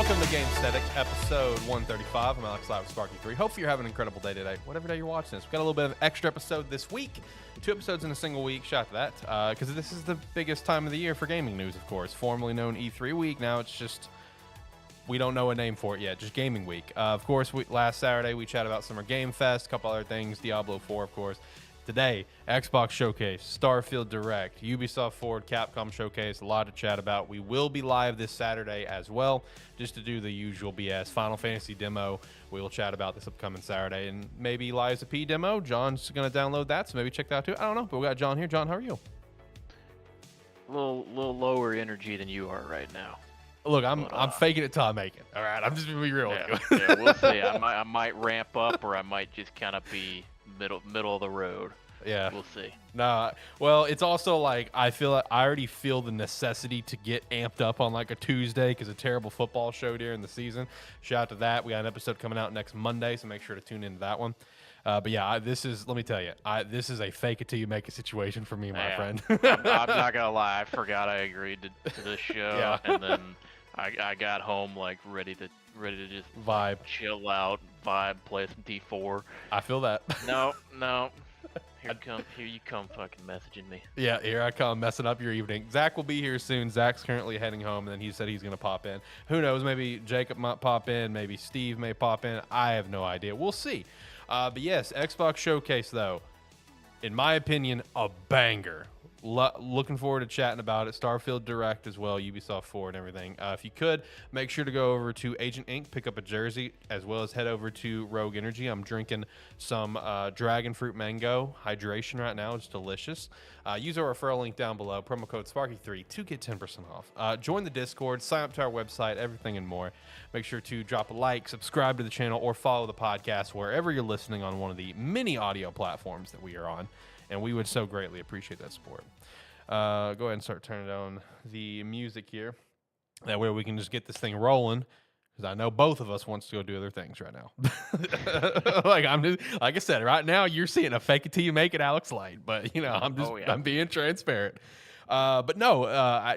Welcome to Gamesthetic, episode 135. I'm Alex Live with Sparky3. Hopefully you're having an incredible day today, whatever day you're watching this. We've got a little bit of extra episode this week. 2 episodes in a single week. Shout out to that. Because this is the biggest time of the year for gaming news, of course. Formerly known E3 week. Now it's just, we don't know a name for it yet. Just gaming week. Of course, last Saturday we chatted about Summer Game Fest, a couple other things. Diablo 4, of course. Today, Xbox Showcase, Starfield Direct, Ubisoft Forward, Capcom Showcase, a lot to chat about. We will be live this Saturday as well, just to do the usual BS. Final Fantasy demo, we will chat about this upcoming Saturday, and maybe Liza P demo. John's going to download that, so maybe check that out too. I don't know, but we got John here. John, how are you? A little lower energy than you are right now. Look, I'm faking it till I make it. All right, I'm just going to be real with you. Yeah, we'll see. I might ramp up, or I might just kind of be middle of the road. Yeah, we'll see. Nah, well, it's also like I already feel the necessity to get amped up on like a Tuesday because a terrible football show during the season. Shout out to that. We got an episode coming out next Monday, so make sure to tune into that one. But yeah, let me tell you, this is a fake it till you make it situation for me, my friend. I'm not gonna lie, I forgot I agreed to this show, yeah. And then I got home like ready to just vibe, chill out, play some D4. I feel that. No. Here you come fucking messaging me. Yeah, here I come messing up your evening. Zach will be here soon. Zach's currently heading home, and then he said he's going to pop in. Who knows? Maybe Jacob might pop in. Maybe Steve may pop in. I have no idea. We'll see. But yes, Xbox Showcase, though, in my opinion, a banger. Looking forward to chatting about it. Starfield Direct as well, Ubisoft Forward and everything. If you could, make sure to go over to Agent Inc., pick up a jersey, as well as head over to Rogue Energy. I'm drinking some Dragon Fruit Mango Hydration right now. It's delicious. Use our referral link down below, promo code Sparky3 to get 10% off. Join the Discord, sign up to our website, everything and more. Make sure to drop a like, subscribe to the channel, or follow the podcast wherever you're listening on one of the many audio platforms that we are on. And we would so greatly appreciate that support. Go ahead and start turning down the music here. That way we can just get this thing rolling. Because I know both of us wants to go do other things right now. like I said, right now you're seeing a fake it till you make it Alex Light. But I'm being transparent. But no, I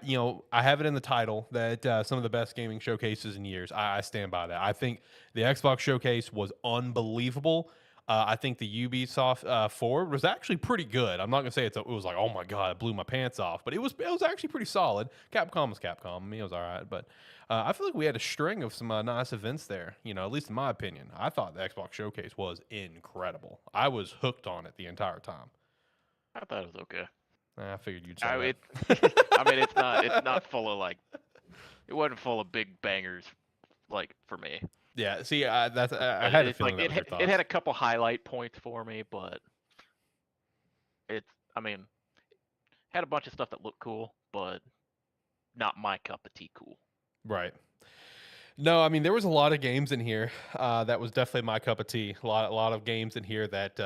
have it in the title that some of the best gaming showcases in years. I stand by that. I think the Xbox Showcase was unbelievable. I think the Ubisoft Forward was actually pretty good. I'm not gonna say it was like, oh my god, it blew my pants off, but it was actually pretty solid. Capcom was Capcom. I mean, it was all right, but I feel like we had a string of some nice events there. At least in my opinion, I thought the Xbox Showcase was incredible. I was hooked on it the entire time. I thought it was okay. I figured you'd say that. I mean, it's not full of it wasn't full of big bangers for me. Yeah, see, I had a feeling it had a couple highlight points for me, but had a bunch of stuff that looked cool, but not my cup of tea cool. Right. No, I mean, there was a lot of games in here that was definitely my cup of tea. A lot of games in here that,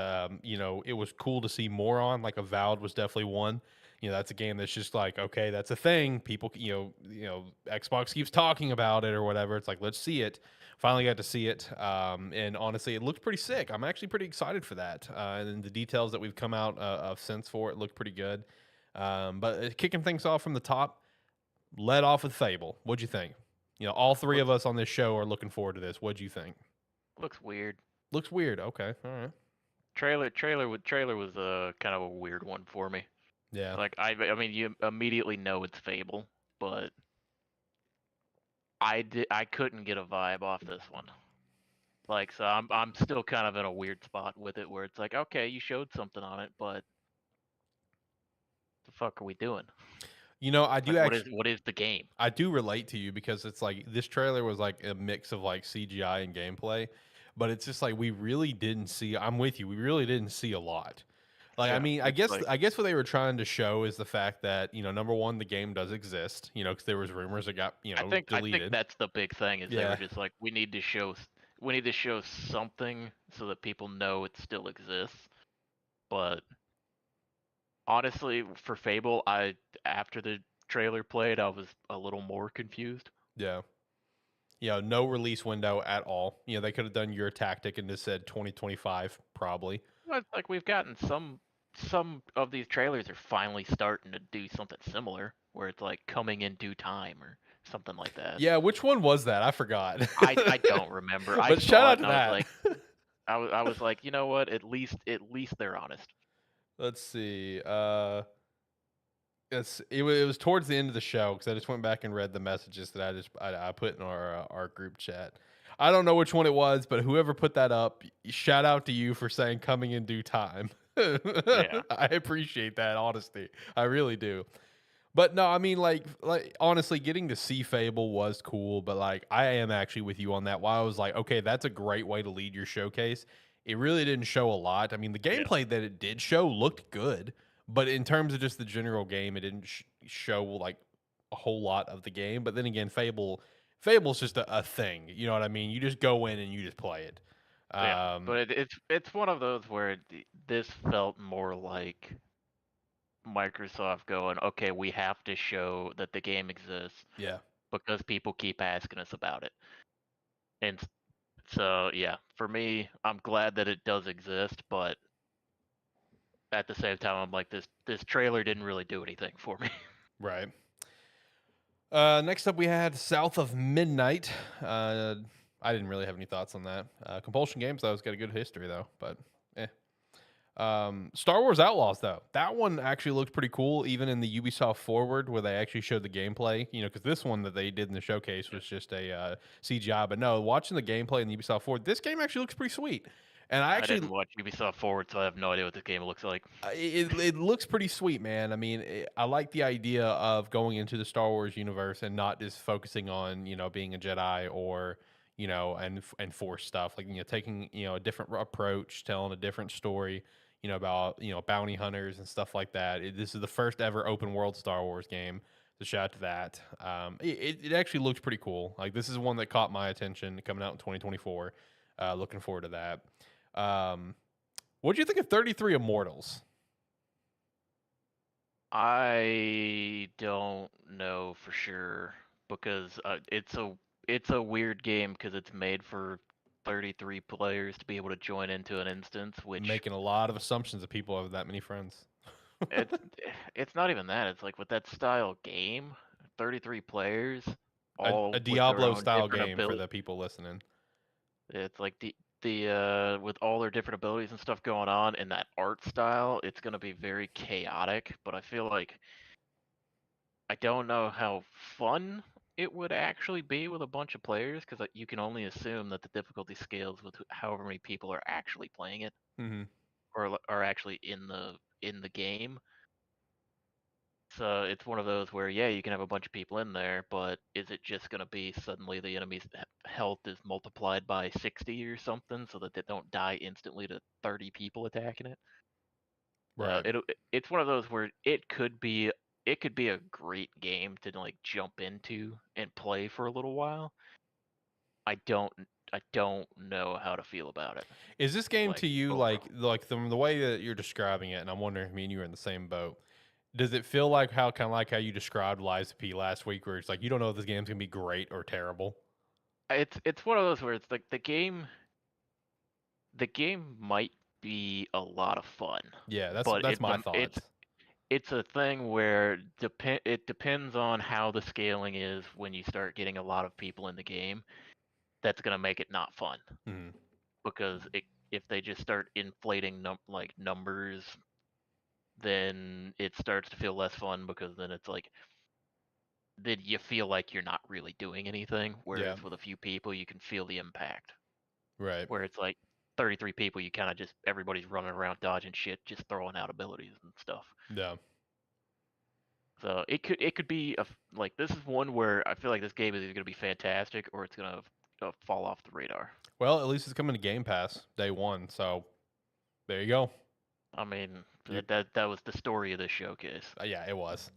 it was cool to see more on. Like Avowed was definitely one. That's a game that's just like, okay, that's a thing. People, Xbox keeps talking about it or whatever. It's like, let's see it. Finally got to see it. And honestly, it looked pretty sick. I'm actually pretty excited for that. And the details that we've come out of since for it look pretty good. But kicking things off from the top, led off with Fable. What'd you think? All three of us on this show are looking forward to this. What'd you think? Looks weird. Looks weird. Okay. All right. Trailer was kind of a weird one for me. Yeah. I mean, you immediately know it's Fable, but I couldn't get a vibe off this one. So I'm still kind of in a weird spot with it, where it's like, okay, you showed something on it, but the fuck are we doing? I do what is the game? I do relate to you because it's like this trailer was like a mix of like CGI and gameplay, but it's just like we really didn't see. I'm with you. We really didn't see a lot. I mean, I guess what they were trying to show is the fact that number one, the game does exist. Because there was rumors that got deleted. I think that's the big thing is they were just like, we need to show something so that people know it still exists. But honestly, for Fable, after the trailer played, I was a little more confused. Yeah. No release window at all. They could have done your tactic and just said 2025 probably. Well, it's like we've gotten some of these trailers are finally starting to do something similar, where it's like coming in due time or something like that. Yeah, which one was that? I forgot. I don't remember. I But shout saw it out and to I was that. like, I was like, you know what? At least they're honest. Let's see. It was towards the end of the show because I just went back and read the messages that I put in our group chat. I don't know which one it was, but whoever put that up, shout out to you for saying coming in due time. Yeah, I appreciate that honesty. I really do. But no, I mean, like honestly, getting to see Fable was cool. But like, I am actually with you on that. Why I was like, okay, that's a great way to lead your showcase. It really didn't show a lot. I mean, the yeah, gameplay that it did show looked good, but in terms of just the general game, it didn't show like a whole lot of the game. But then again, Fable's just a thing. You know what I mean? You just go in and you just play it. yeah. Um, But it's one of those where this felt more like Microsoft going, okay, we have to show that the game exists yeah. because people keep asking us about it. And so, yeah, for me, I'm glad that it does exist, but at the same time, I'm like, this trailer didn't really do anything for me. Right. Next up, we had South of Midnight. I didn't really have any thoughts on that. Compulsion Games, though, has got a good history, though, but eh. Star Wars Outlaws, though, that one actually looked pretty cool, even in the Ubisoft Forward, where they actually showed the gameplay. You know, because this one that they did in the showcase was just a CGI. But no, watching the gameplay in the Ubisoft Forward, this game actually looks pretty sweet. And I I didn't actually watch Ubisoft Forward, so I have no idea what this game looks like. it looks pretty sweet, man. I mean, I like the idea of going into the Star Wars universe and not just focusing on being a Jedi or and Force stuff. Like taking a different approach, telling a different story. About bounty hunters and stuff like that. This is the first ever open world Star Wars game. So shout out to that. It actually looks pretty cool. Like this is one that caught my attention coming out in 2024. Looking forward to that. What do you think of 33 Immortals? I don't know for sure because it's a weird game because it's made for 33 players to be able to join into an instance, which Making a lot of assumptions that people have that many friends. it's it's not even that. It's like with that style game, 33 players, A all with their Diablo own style different game for ability. the people listening. It's like the with all their different abilities and stuff going on in that art style, it's gonna be very chaotic. But I feel like I don't know how fun it would actually be with a bunch of players because you can only assume that the difficulty scales with however many people are actually playing it Hmm. or are actually in the game. So it's one of those where yeah, you can have a bunch of people in there, but is it just going to be suddenly the enemy's health is multiplied by 60 or something so that they don't die instantly to 30 people attacking it? Right. It's one of those where it could be a great game to like jump into and play for a little while. I don't I don't know how to feel about it. Is this game Like to you like overall. the way that you're describing it? And I'm wondering if me and you are in the same boat. Does it feel like how kind of like how you described Lies P last week, where it's like you don't know if this game's gonna be great or terrible? It's one of those where it's like the game might be a lot of fun, Yeah, but that's my thoughts. it's a thing where it depends on how the scaling is when you start getting a lot of people in the game. That's gonna make it not fun Hmm. because if they just start inflating numbers, then it starts to feel less fun because then it's like then you feel like you're not really doing anything. Yeah. Whereas with a few people, you can feel the impact. Right. Where it's like 33 people, you kind of just everybody's running around dodging shit, just throwing out abilities and stuff. Yeah. So it could be like this is one where I feel like this game is either gonna be fantastic or it's gonna fall off the radar. Well, at least it's coming to Game Pass day one, so there you go. I mean You that was the story of this showcase. Yeah, it was.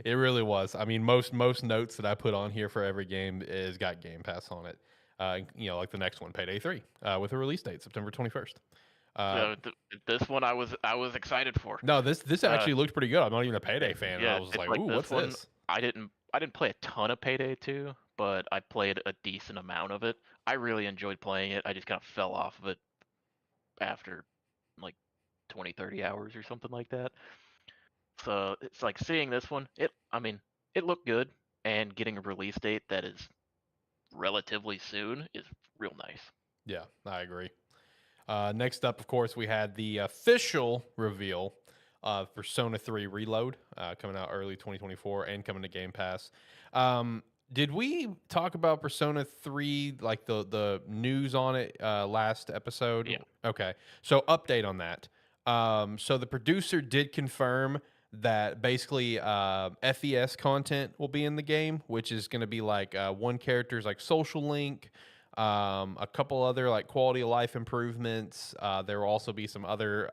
It really was. I mean, most notes that I put on here for every game is got Game Pass on it. Like the next one, Payday 3, with a release date September 21st. Uh, So this one I was excited for. no, this Uh, actually looked pretty good. I'm not even a Payday fan, and I yeah, was it's like, like "Ooh, this what's one. this?" I didn't play a ton of Payday 2, but I played a decent amount of it. I really enjoyed playing it. I just kind of fell off of it after like 20, 30 hours or something like that. So it's like seeing this one. I mean, it looked good. and getting a release date that is relatively soon is real nice. Yeah, I agree. Next up, of course, we had the official reveal of Persona 3 Reload coming out early 2024 and coming to Game Pass. Did we talk about Persona 3, like the news on it last episode? Yeah. Okay. So, update on that. So, the producer did confirm that basically FES content will be in the game, which is going to be like one character's like social link, a couple other like quality of life improvements. There will also be some other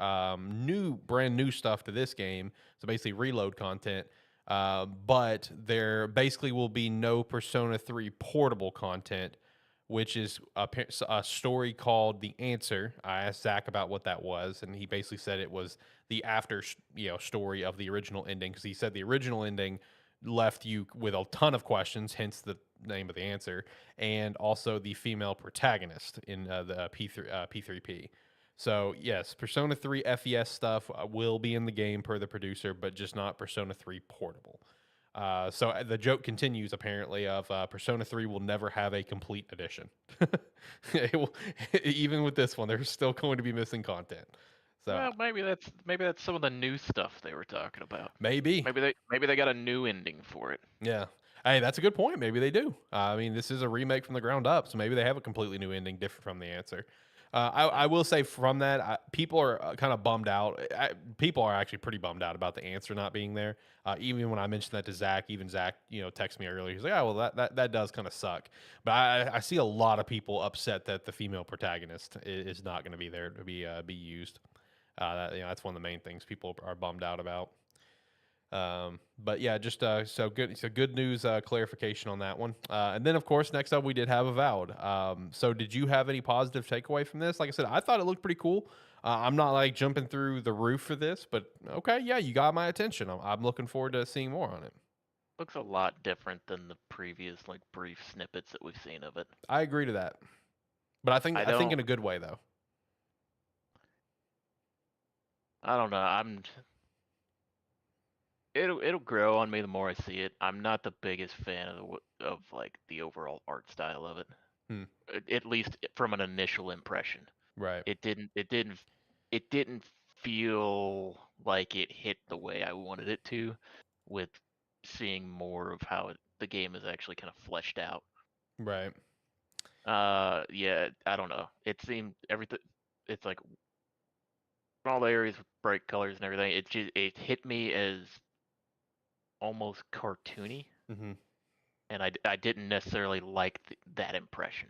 brand new stuff to this game. So basically, reload content. But there basically will be no Persona 3 portable content, which is a story called The Answer. I asked Zach about what that was, and he basically said it was the after story of the original ending, because he said the original ending left you with a ton of questions, hence the name of the answer, and also the female protagonist in the P3P. So yes, Persona 3 FES stuff will be in the game per the producer, but just not Persona 3 portable. So the joke continues apparently of Persona 3 will never have a complete edition. Even with this one, there's still going to be missing content. So Well, maybe that's some of the new stuff they were talking about. maybe, Maybe they got a new ending for it. yeah. Hey, that's a good point. Maybe they do. I mean, this is a remake from the ground up, so maybe they have a completely new ending, different from the answer. I will say from that, people are kind of bummed out. People are actually pretty bummed out about the answer not being there. Even when I mentioned that to Zach, even Zach, texted me earlier. He's like, "Oh, well, that does kind of suck." But I see a lot of people upset that the female protagonist is not going to be there to be used. That's one of the main things people are bummed out about. But yeah, just so good news clarification on that one. And then of course next up we did have Avowed. So did you have any positive takeaway from this? Like I said, I thought it looked pretty cool. I'm not like jumping through the roof for this, but okay, yeah, you got my attention. I'm looking forward to seeing more on it. Looks a lot different than the previous like brief snippets that we've seen of it. I agree to that, but I think in a good way though. I don't know. It'll grow on me the more I see it. I'm not the biggest fan of like the overall art style of it. Hmm. At least from an initial impression. Right. It didn't feel like it hit the way I wanted it to, with seeing more of how the game is actually kind of fleshed out. Right. Yeah, I don't know. It seemed everything. It's like all the areas with bright colors and everything. It hit me as almost cartoony, Mm-hmm. and I didn't necessarily like that impression.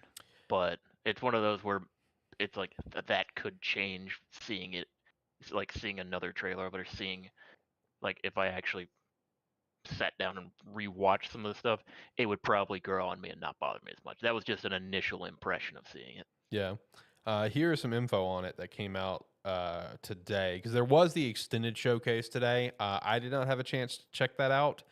But it's one of those where it's like that could change seeing it. It's like seeing another trailer of it, or seeing, like, if I actually sat down and rewatched some of the stuff, it would probably grow on me and not bother me as much. That was just an initial impression of seeing it. Yeah. Here is some info on it that came out today, because there was the extended showcase today. I did not have a chance to check that out.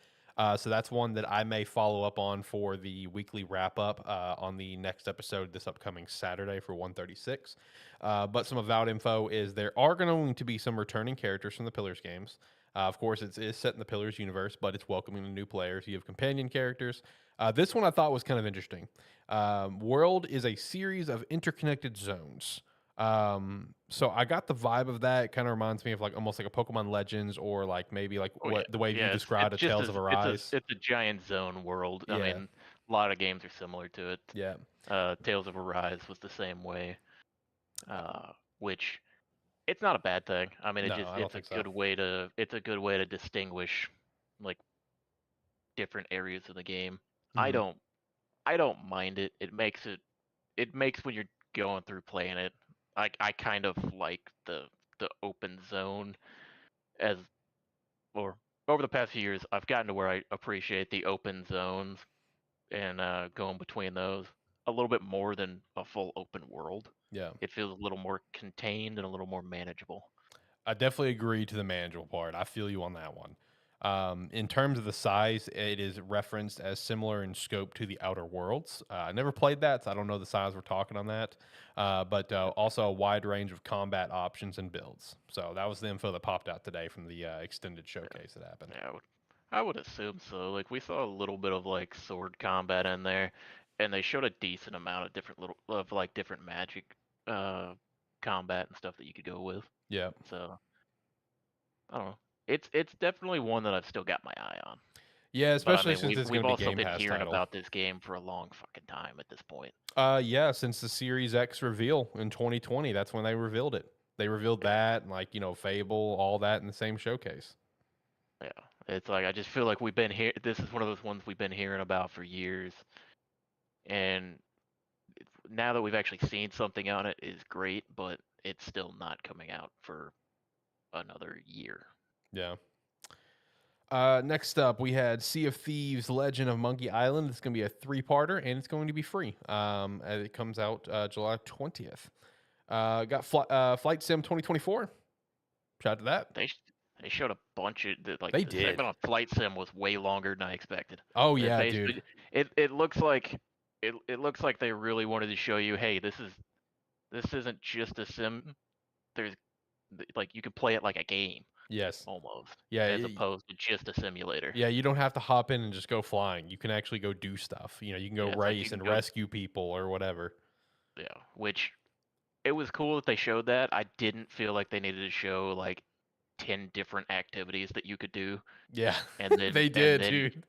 So that's one that I may follow up on for the weekly wrap up on the next episode this upcoming Saturday for 136. But some Avowed info is there are going to be some returning characters from the Pillars games. Of course, it is set in the Pillars universe, but it's welcoming the new players. You have companion characters. This one I thought was kind of interesting. World is a series of interconnected zones. So I got the vibe of that. It kind of reminds me of like almost like a Pokemon Legends, or like maybe like Oh yeah, what the way you yeah. described a Tales of Arise. It's a giant zone world. I Yeah, mean, a lot of games are similar to it. yeah, Tales of Arise was the same way, which it's not a bad thing. I mean, no, I don't think so. it's a good way to distinguish like different areas of the game. I Hmm. don't I don't mind it. It makes when you're going through playing it. I kind of like the open zone, as or over the past few years I've gotten to where I appreciate the open zones, and going between those a little bit more than a full open world. Yeah, It feels a little more contained and a little more manageable. I definitely agree to the manageable part. I feel you on that one. In terms of the size, it is referenced as similar in scope to the Outer Worlds. I never played that, so I don't know the size we're talking on that. But also a wide range of combat options and builds. So that was the info that popped out today from the extended Yeah, showcase that happened. yeah. I would assume so. Like we saw a little bit of like sword combat in there, and they showed a decent amount of different magic uh combat and stuff that you could go with. Yeah. So I don't know. It's definitely one that I've still got my eye on. Yeah, But I especially mean, since it's going we've to be also Game been Pass hearing title. about this game for a long fucking time at this point. Yeah, since the Series X reveal in 2020, that's when they revealed it. They revealed Yeah, that, and like, Fable, all that in the same showcase. yeah. It's like I just feel like we've been here. This is one of those ones we've been hearing about for years, and now that we've actually seen something on it is great, but it's still not coming out for another year. Yeah. Next up, we had Sea of Thieves: Legend of Monkey Island. It's going to be a three-parter, and it's going to be free. And it comes out July 20th. Got Flight Sim 2024. Shout out to that. They they showed a bunch of like They the did. segment on Flight Sim was way longer than I expected. Oh It yeah, dude. basically it looks like it looks like they really wanted to show you, hey, this isn't just a sim. There's like you can play it like a game Yes. almost, Yeah. as opposed to just a simulator. Yeah. You don't have to hop in and just go flying. You can actually go do stuff. You can go Yeah, it's like you race can and go. rescue people or whatever. Yeah, which it was cool that they showed that. I didn't feel like they needed to show like 10 different activities that you could do, Yeah, and then they and did, then dude.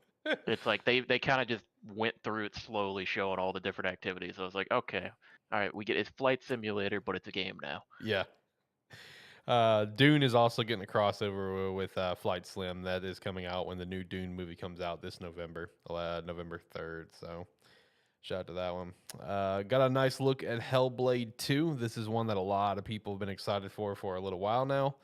it's like they kind of just went through it slowly, showing all the different activities. I was like, okay, all right, we get it's flight simulator, but it's a game now. Yeah. Dune is also getting a crossover with Flight Slim. That is coming out when the new Dune movie comes out this November, November 3rd. So shout out to that one. Got a nice look at Hellblade 2. This is one that a lot of people have been excited for a little while now.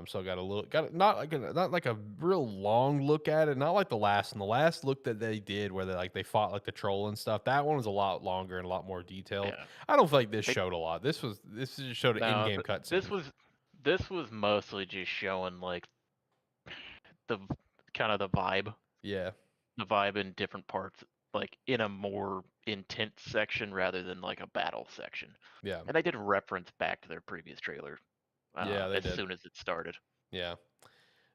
So got a little, not like a real long look at it, not like the last. And the last look that they did, where they fought like the troll and stuff, that one was a lot longer and a lot more detailed. Yeah, I don't feel like this they, showed a lot. This just showed an no, in-game this cutscene. was mostly just showing like the kind of Yeah, the vibe in different parts, like in a more intense section rather than like a battle section. yeah, And they did reference back to their previous trailer yeah. They as did. soon as it started. Yeah.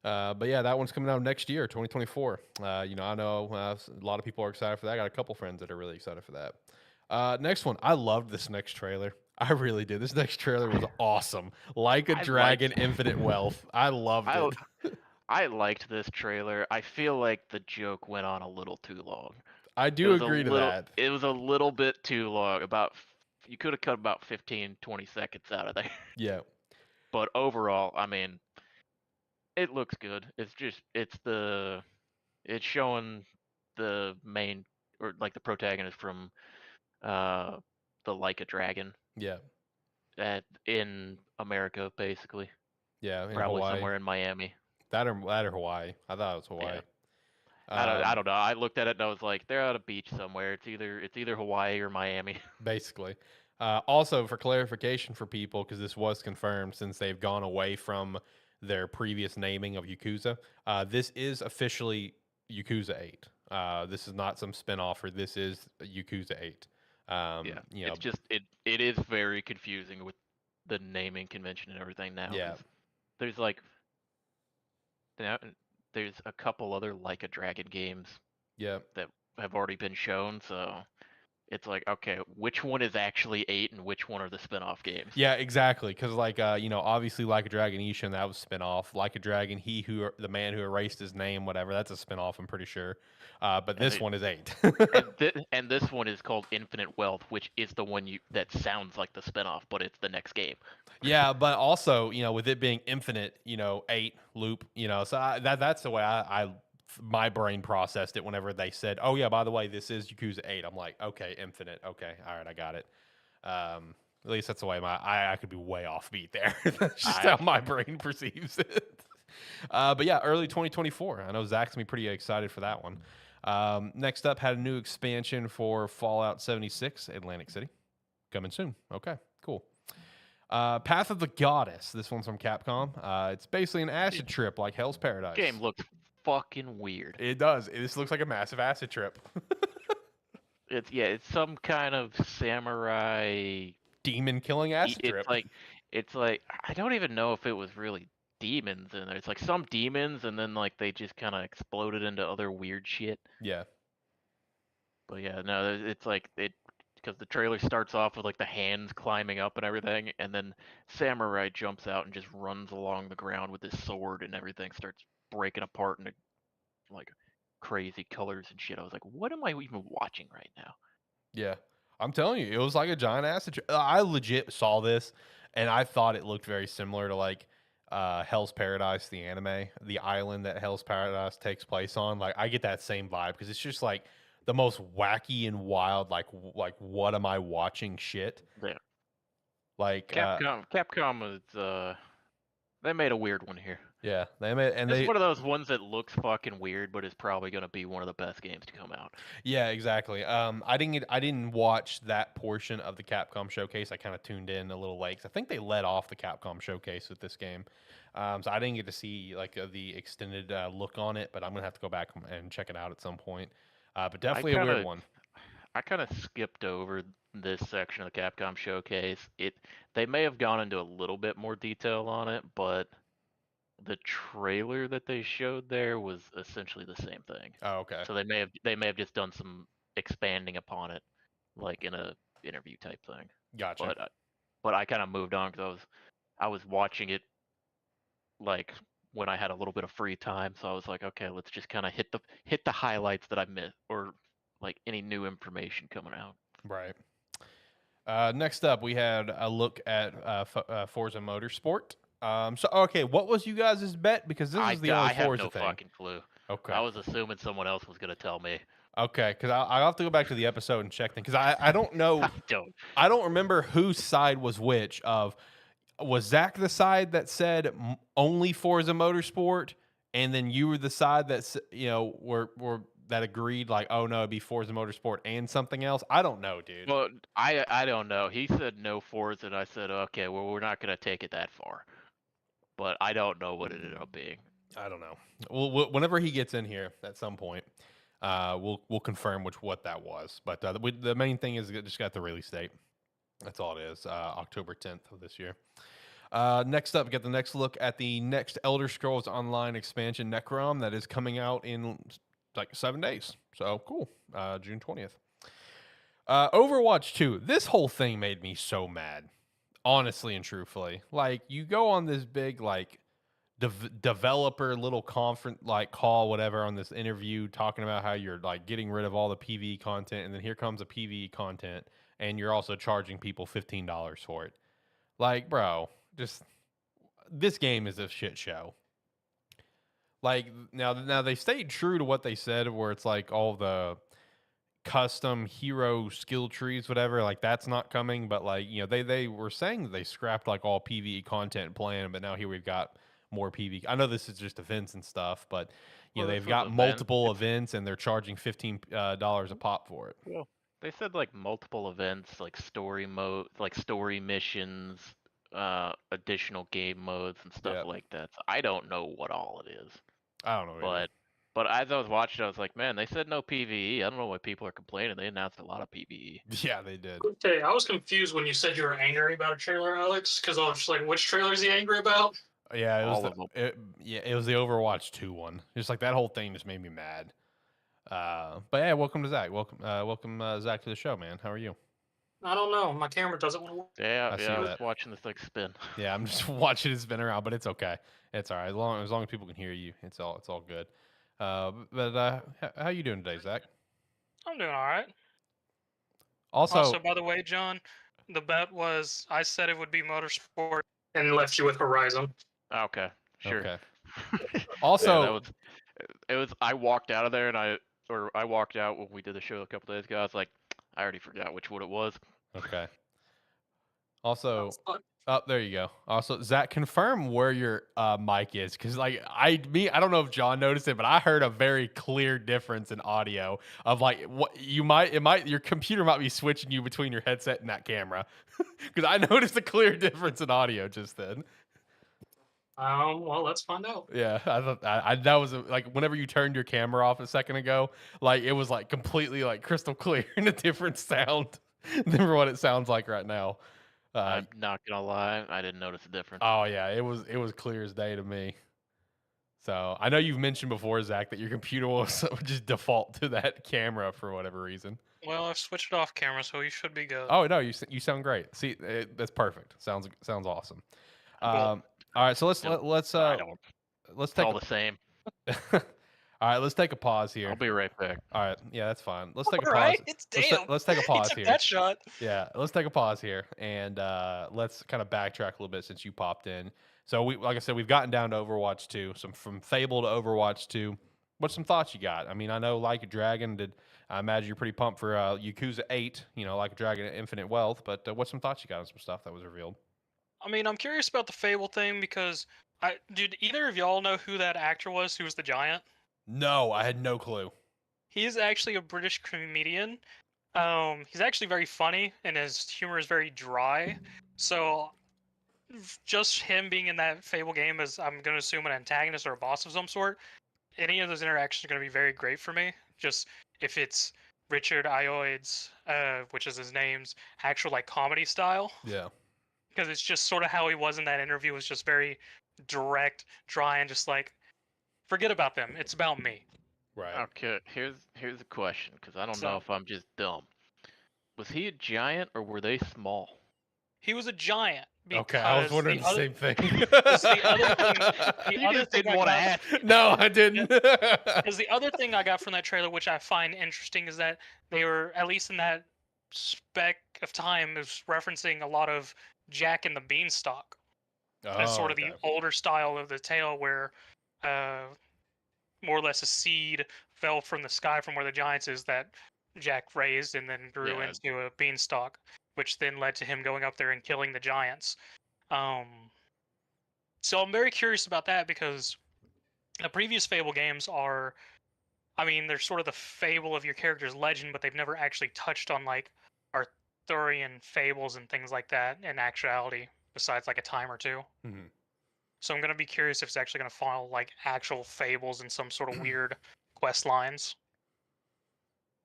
But yeah, that one's coming out next year, 2024. I know a lot of people are excited for that. I got a couple friends that are really excited for that. Next one, I loved this next trailer. I really did. This next trailer was awesome. Like a I liked Dragon, Infinite Wealth. I loved I it. I liked this trailer. I feel like the joke went on a little too long. I do agree to that. It was a little bit too long. You could have cut about 15, 20 seconds out of there. Yeah, But overall, I mean, it looks good. It's showing the main or like the protagonist from uh the Like a Dragon yeah, in America basically. yeah. In Probably Hawaii, somewhere in Miami. that or Hawaii. I thought it was Yeah. Hawaii. I don't know. I looked at it and I was like, they're at a beach somewhere. It's either Hawaii or Miami. Basically. Also, for clarification for people, because this was confirmed since they've gone away from their previous naming of Yakuza, this is officially Yakuza 8. This is not some spinoff, or this is Yakuza 8. Yeah. You know, It's just it is very confusing with the naming convention and everything now yeah, because there's like now there's a couple other Like a Dragon games yeah. that have already been shown, so it's like, okay, which one is actually 8 and which one are the spin-off games? Yeah, exactly. Because obviously, Like a Dragon Ishin, that was spinoff. Like a Dragon, the man who erased his name, whatever. That's a spinoff. I'm pretty sure. But And this one is 8. and this one is called Infinite Wealth, which is the one that sounds like the spin-off, but it's the next game. Yeah, but also, with it being infinite, 8 loop, so that's the way my brain processed it whenever they said, "Oh yeah, by the way, this is Yakuza 8." I'm like, "Okay, infinite. Okay, all right, I got it." At least that's the way I could be way off beat there. That's just how my brain perceives it. But yeah, early 2024. I know Zach's gonna be pretty excited for that one. Next up, had a new expansion for Fallout 76, Atlantic City, coming soon. Okay, cool. Path of the Goddess. This one's from Capcom. It's basically an acid trip like Hell's Paradise. Game looks fucking weird. It does. This looks like a massive acid trip. It's some kind of samurai Demon killing acid trip. It's like I don't even know if it was really demons in there. It's like some demons, and then like they just kind of exploded into other weird shit. Yeah. But yeah, no, it's like it because the trailer starts off with like the hands climbing up and everything, and then Samurai jumps out and just runs along the ground with his sword, and everything starts breaking apart into like crazy colors and shit. I was like, what am I even watching right now? Yeah. I'm telling you, it was like a giant acid. I legit saw this, and I thought it looked very similar to like Hell's Paradise, the anime, the island that Hell's Paradise takes place on. Like I get that same vibe because it's just like the most wacky and wild, like what am I watching shit. Yeah. Like Capcom is they made a weird one here. yeah, they made and It's they one of those ones that looks fucking weird, but is probably gonna be one of the best games to come out. yeah, exactly. I didn't watch that portion of the Capcom Showcase. I kind of tuned in a little late 'cause I think they let off the Capcom Showcase with this game, so I didn't get to see like the extended look on it. But I'm gonna have to go back and check it out at some point. But definitely a weird one. I kind of skipped over this section of the Capcom Showcase. They may have gone into a little bit more detail on it, but the trailer that they showed there was essentially the same thing. Oh, okay. So they may have just done some expanding upon it, like in a interview type thing. Gotcha. But I kind of moved on because I was watching it like when I had a little bit of free time. So I was like, okay, let's just kind of hit the highlights that I missed or like any new information coming out. Right. Next up, we had a look at Forza Motorsport. So okay, what was you guys' bet? Because this is the only Forza have no thing. fucking clue. Okay. I was assuming someone else was gonna tell me. Okay, because I'll have to go back to the episode and check them because I don't know. Don't. I don't remember whose side was which. Was Zach the side that said only Forza Motorsport, and then you were the side that were that agreed like, oh no, it'd be Forza Motorsport and something else. I don't know, dude. Well, I don't know. He said no Forza, and I said okay. Well, we're not gonna take it that far. But I don't know what it ended up being. I don't know. Well, whenever he gets in here at some point, we'll confirm what that was. But the main thing is it just got the release date. That's all it is. October 10th of this year. Next up, we got the next look at the next Elder Scrolls Online expansion, Necrom, that is coming out in like 7 days. So cool. June 20th. Overwatch 2. This whole thing made me so mad, honestly and truthfully. Like, you go on this big like developer little conference like call whatever on this interview talking about how you're like getting rid of all the PvE content, and then here comes a PvE content and you're also charging people $15 for it. Like, bro, just this game is a shit show. Like now they stayed true to what they said, where it's like all the custom hero skill trees, whatever. Like that's not coming, but like they were saying that they scrapped like all PvE content plan, but now here we've got more PvE. I know this is just events and stuff, but they've got multiple events and they're charging $15 a pop for it. Well, they said like multiple events, like story mode, like story missions, additional game modes and stuff like that. So I don't know what all it is. I don't know. But as I was watching, I was like, man, they said no PvE. I don't know why people are complaining. They announced a lot of PvE. Yeah, they did. Okay, I was confused when you said you were angry about a trailer, Alex, because I was just like, which trailer is he angry about? Yeah, it was it was the Overwatch 2 one. Just like that whole thing just made me mad. But yeah, welcome to Zach. Welcome Zach to the show, man. How are you? I don't know. My camera doesn't want to work. Yeah, I was watching this thing spin. Yeah, I'm just watching it spin around, but it's okay. It's all right. As long as people can hear you, it's all good. But how you doing today, Zach? I'm doing all right. Also, by the way, John, the bet was I said it would be Motorsport and left you with Horizon. Okay, sure. Okay. Also, yeah, it was. I walked out of there and I walked out when we did the show a couple days ago. I was like, I already forgot which one it was. Okay. Also, oh, there you go. Also, Zach, confirm where your mic is, because like I don't know if John noticed it, but I heard a very clear difference in audio of like what your computer might be switching you between your headset and that camera, because I noticed a clear difference in audio just then. Well, let's find out. Yeah, I thought that was like whenever you turned your camera off a second ago, like it was like completely like crystal clear and a different sound than what it sounds like right now. I'm not gonna lie, I didn't notice a difference. Oh yeah, it was clear as day to me. So I know you've mentioned before, Zach, that your computer will just default to that camera for whatever reason. Well, I've switched it off camera, so you should be good. Oh no, you sound great. See, that's perfect. Sounds awesome. Cool. All right, so let's I let's it's take all the same. all right, let's take a pause here. I'll be right back. All right, yeah, that's fine. Let's take a All pause. right, it's damn. Let's take a pause he took here. that shot. Yeah, let's take a pause here and let's kind of backtrack a little bit since you popped in. So like I said, we've gotten down to Overwatch 2. Some from Fable to Overwatch 2. What's some thoughts you got? I mean, I know Like a Dragon I imagine you're pretty pumped for Yakuza 8, Like a Dragon Infinite Wealth, but what's some thoughts you got on some stuff that was revealed? I mean, I'm curious about the Fable thing because did either of y'all know who that actor was who was the giant? No, I had no clue. He is actually a British comedian. He's actually very funny and his humor is very dry. So just him being in that Fable game as I'm going to assume an antagonist or a boss of some sort, any of those interactions are going to be very great for me. Just if it's Richard Ayoade's, which is his name's actual like comedy style. Yeah. Because it's just sort of how he was in that interview, was just very direct, dry, and just like, forget about them. It's about me. Right. Okay, here's a question, because I don't know So- if I'm just dumb. Was he a giant or were they small? He was a giant. Okay, I was wondering the same thing. the other thing, You just didn't want to ask. No, I didn't. Because the other thing I got from that trailer, which I find interesting, is that they were, at least in that speck of time, is referencing a lot of Jack and the Beanstalk. As sort of the older style of the tale where more or less a seed fell from the sky from where the giants is that Jack raised and then grew Yeah. into a beanstalk, which then led to him going up there and killing the giants. So I'm very curious about that because the previous Fable games are, I mean, they're sort of the fable of your character's legend, but they've never actually touched on like Arthurian fables and things like that in actuality, besides like a time or two. Mhm. So I'm gonna be curious if it's actually gonna follow like actual fables and some sort of weird quest lines.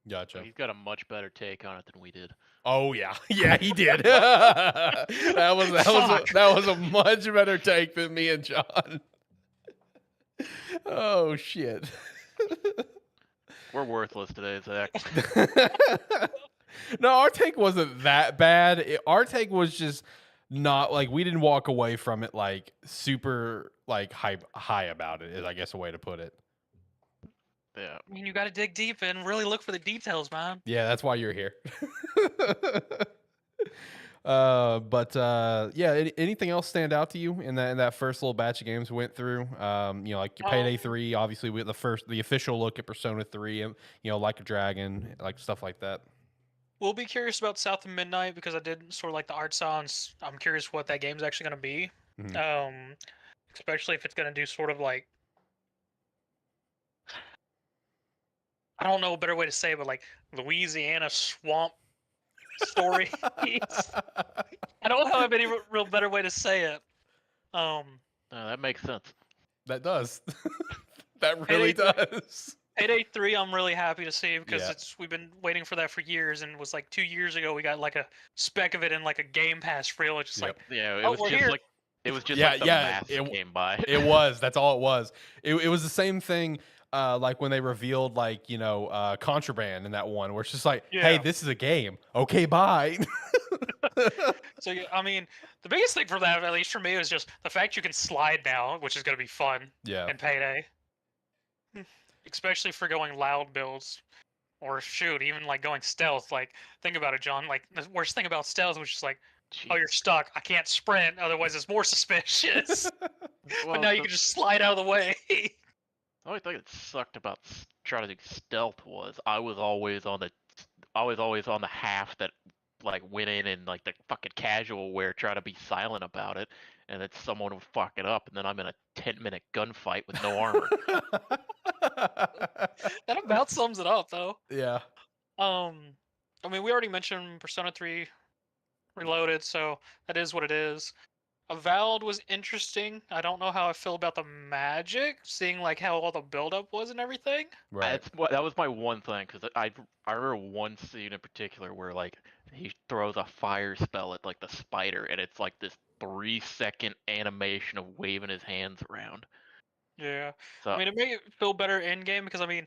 Gotcha. He's got a much better take on it than we did. Oh yeah, yeah, he did. that was a much better take than me and John. Oh shit. We're worthless today, Zach. No, our take wasn't that bad. Our take was just not like we didn't walk away from it like super like high about it is I guess a way to put it. Yeah. I mean, you got to dig deep and really look for the details, man. Yeah, that's why you're here. Yeah, anything else stand out to you in that first little batch of games we went through? Like your Payday 3, obviously with the official look at Persona 3, and Like a Dragon, like stuff like that. We'll be curious about South of Midnight because I did sort of like the art style, and I'm curious what that game's actually going to be. Mhm. Especially if it's going to do sort of like, I don't know a better way to say it, but like Louisiana swamp story. I don't have any real better way to say it. No, that makes sense. That does. That really does. Payday 3, I'm really happy to see because Yeah. we've been waiting for that for years, and it was like 2 years ago we got like a speck of it in like a Game Pass reel. It's just Yep. like, Yeah, it Oh, was we're just here. like the Yeah, mask that came by. It was. That's all it was. It was the same thing. Like when they revealed Contraband in that one, where it's just like, hey, Yeah. this is a game. Okay, bye. So yeah, I mean, the biggest thing for that, at least for me, is just the fact you can slide now, which is going to be fun Yeah. in Payday. Especially for going loud builds, or shoot, even like going stealth. Like, think about it, John. Like, the worst thing about stealth was just like, oh, you're stuck. I can't sprint. Otherwise, it's more suspicious. Well, But now you can just slide out of the way. The only thing that sucked about trying to do stealth was I was always on the half that like went in and like the fucking casual wear trying to be silent about it, and then someone would fuck it up, and then I'm in a 10-minute gunfight with no armor. That about sums it up, though. Yeah. I mean, we already mentioned Persona 3 Reloaded, so that is what it is. Avowed was interesting. I don't know how I feel about the magic, seeing like how all the buildup was and everything. Right. That was my one thing, because I remember one scene in particular where like he throws a fire spell at like the spider, and it's like this 3-second animation of waving his hands around. Yeah. So I mean, it made it feel better in game because I mean,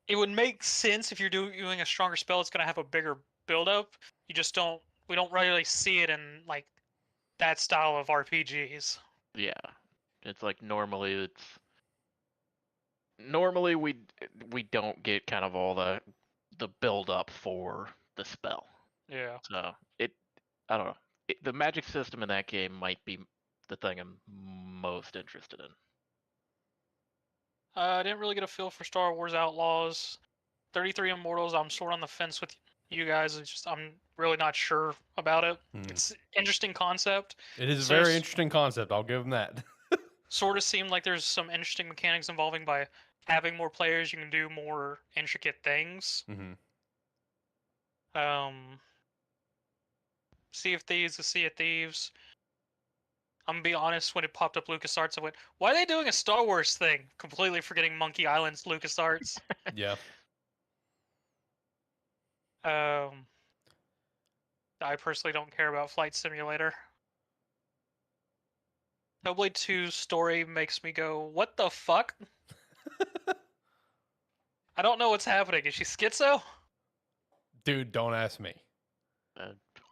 it would make sense if you're doing a stronger spell. It's gonna have a bigger build up. You just don't. We don't really see it in like that style of RPGs. yeah, it's like normally we don't get kind of all the build up for the spell. Yeah. So I don't know. The magic system in that game might be the thing I'm most interested in. I didn't really get a feel for Star Wars Outlaws. 33 Immortals, I'm sort of on the fence with you guys. It's just I'm really not sure about it. It's interesting concept. It is a So very there's- interesting concept. I'll give them that. Sort of seemed like there's some interesting mechanics involving by having more players, you can do more intricate things. hmm Sea of Thieves is Sea of Thieves. I'm gonna be honest, when it popped up LucasArts, I went, why are they doing a Star Wars thing? Completely forgetting Monkey Island's LucasArts. Yeah. I personally don't care about Flight Simulator. Hellblade 2 story makes me go, what the fuck? I don't know what's happening. Is she schizo? Dude, don't ask me.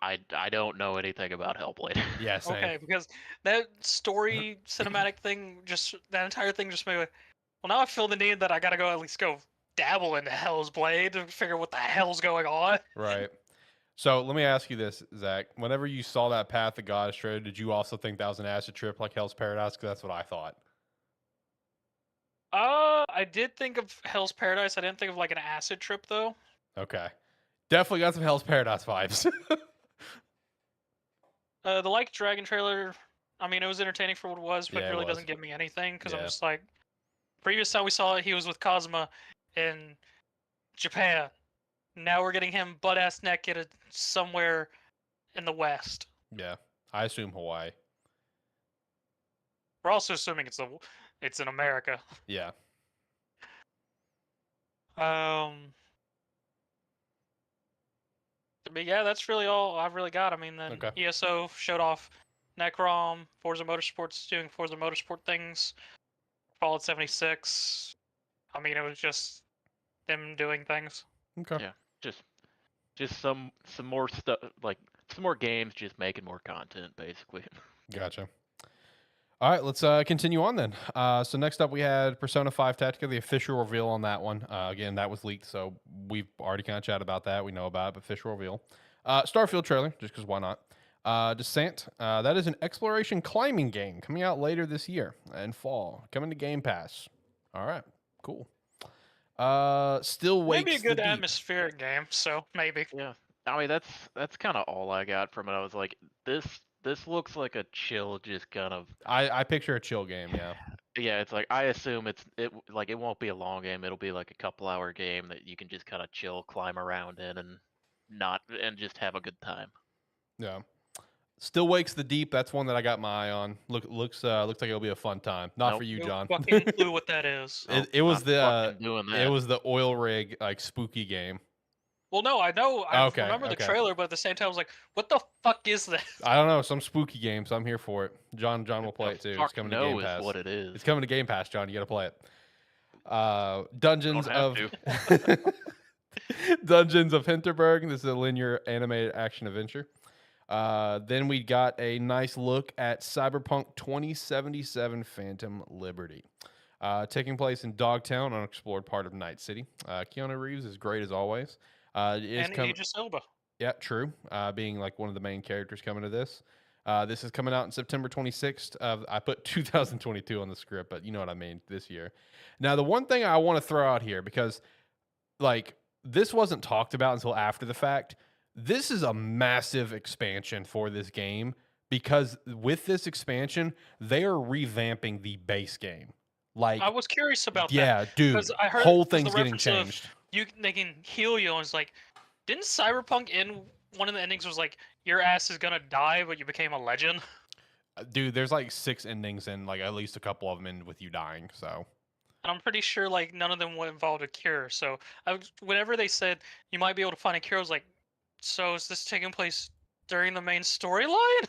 I don't know anything about Hellblade. Yeah, same. Okay, because that story cinematic thing, just that entire thing just made me, well, now I feel the need that I gotta go at least go dabble into Hell's Blade to figure what the hell's going on. Right. So let me ask you this, Zach. Whenever you saw that Path of Goddess trailer, did you also think that was an acid trip like Hell's Paradise? Because that's what I thought. I did think of Hell's Paradise. I didn't think of like an acid trip though. Okay. Definitely got some Hell's Paradise vibes. The Like Dragon trailer, I mean, it was entertaining for what it was, but Yeah, it it really was. doesn't give me anything because I'm Yeah. just like, previous time we saw it, he was with Kazuma in Japan. Now we're getting him butt ass naked somewhere in the West. Yeah. I assume Hawaii. We're also assuming it's in America. Yeah. But yeah, that's really all I've really got. I mean, then Okay. ESO showed off Necrom, Forza Motorsport's doing Forza Motorsport things, Fallout 76. I mean, it was just them doing things. Okay. Yeah, just some more stuff, like some more games, just making more content, basically. Gotcha. All right, let's continue on then. So next up, we had Persona 5 Tactica, the official reveal on that one. Again, that was leaked, so we've already kind of chatted about that. We know about it, but official reveal. Starfield trailer, just because why not? Descent, that is an exploration climbing game coming out later this year in fall, coming to Game Pass. All right, cool. Still Wakes Maybe a good the Deep. atmospheric game, so maybe. Yeah, I mean that's kind of all I got from it. I was like, this looks like a chill, just kind of. I picture a chill game, yeah. Yeah, it's like I assume it won't be a long game. It'll be like a couple-hour game that you can just kind of chill, climb around in, and just have a good time. Yeah. Still Wakes the Deep. That's one that I got my eye on. Looks like it'll be a fun time. Not Nope. for you, No John. fucking clue what that is. It was Not the fucking doing that. it was the oil rig like spooky game. Well, no, I know. I Okay, remember the okay. trailer, but at the same time, I was like, what the fuck is this? I don't know, some spooky game, so I'm here for it. John will play it too. It's Fuck coming to no Game is Pass. what it is. It's coming to Game Pass, John. You got to play it. Dungeons Don't of have Dungeons of Hinterberg. This is a linear animated action adventure. Then we got a nice look at Cyberpunk 2077 Phantom Liberty. Taking place in Dogtown, unexplored part of Night City. Keanu Reeves is great as always. It is And Idris Elba. Yeah, true. Being like one of the main characters coming to this. This is coming out in September 26th. I put 2022 on the script, but you know what I mean, this year. Now, the one thing I want to throw out here, because like this wasn't talked about until after the fact, this is a massive expansion for this game, because with this expansion, they are revamping the base game. Like, I was curious about that. yeah, dude, 'cause I heard whole there's the thing's getting reference of changed. They can heal you, and it's like, didn't Cyberpunk in one of the endings was like, your ass is gonna die, but you became a legend? Dude, there's like 6 endings and like at least a couple of them end with you dying. So And I'm pretty sure like none of them would involve a cure. So whenever they said you might be able to find a cure, I was like, So is this taking place during the main storyline?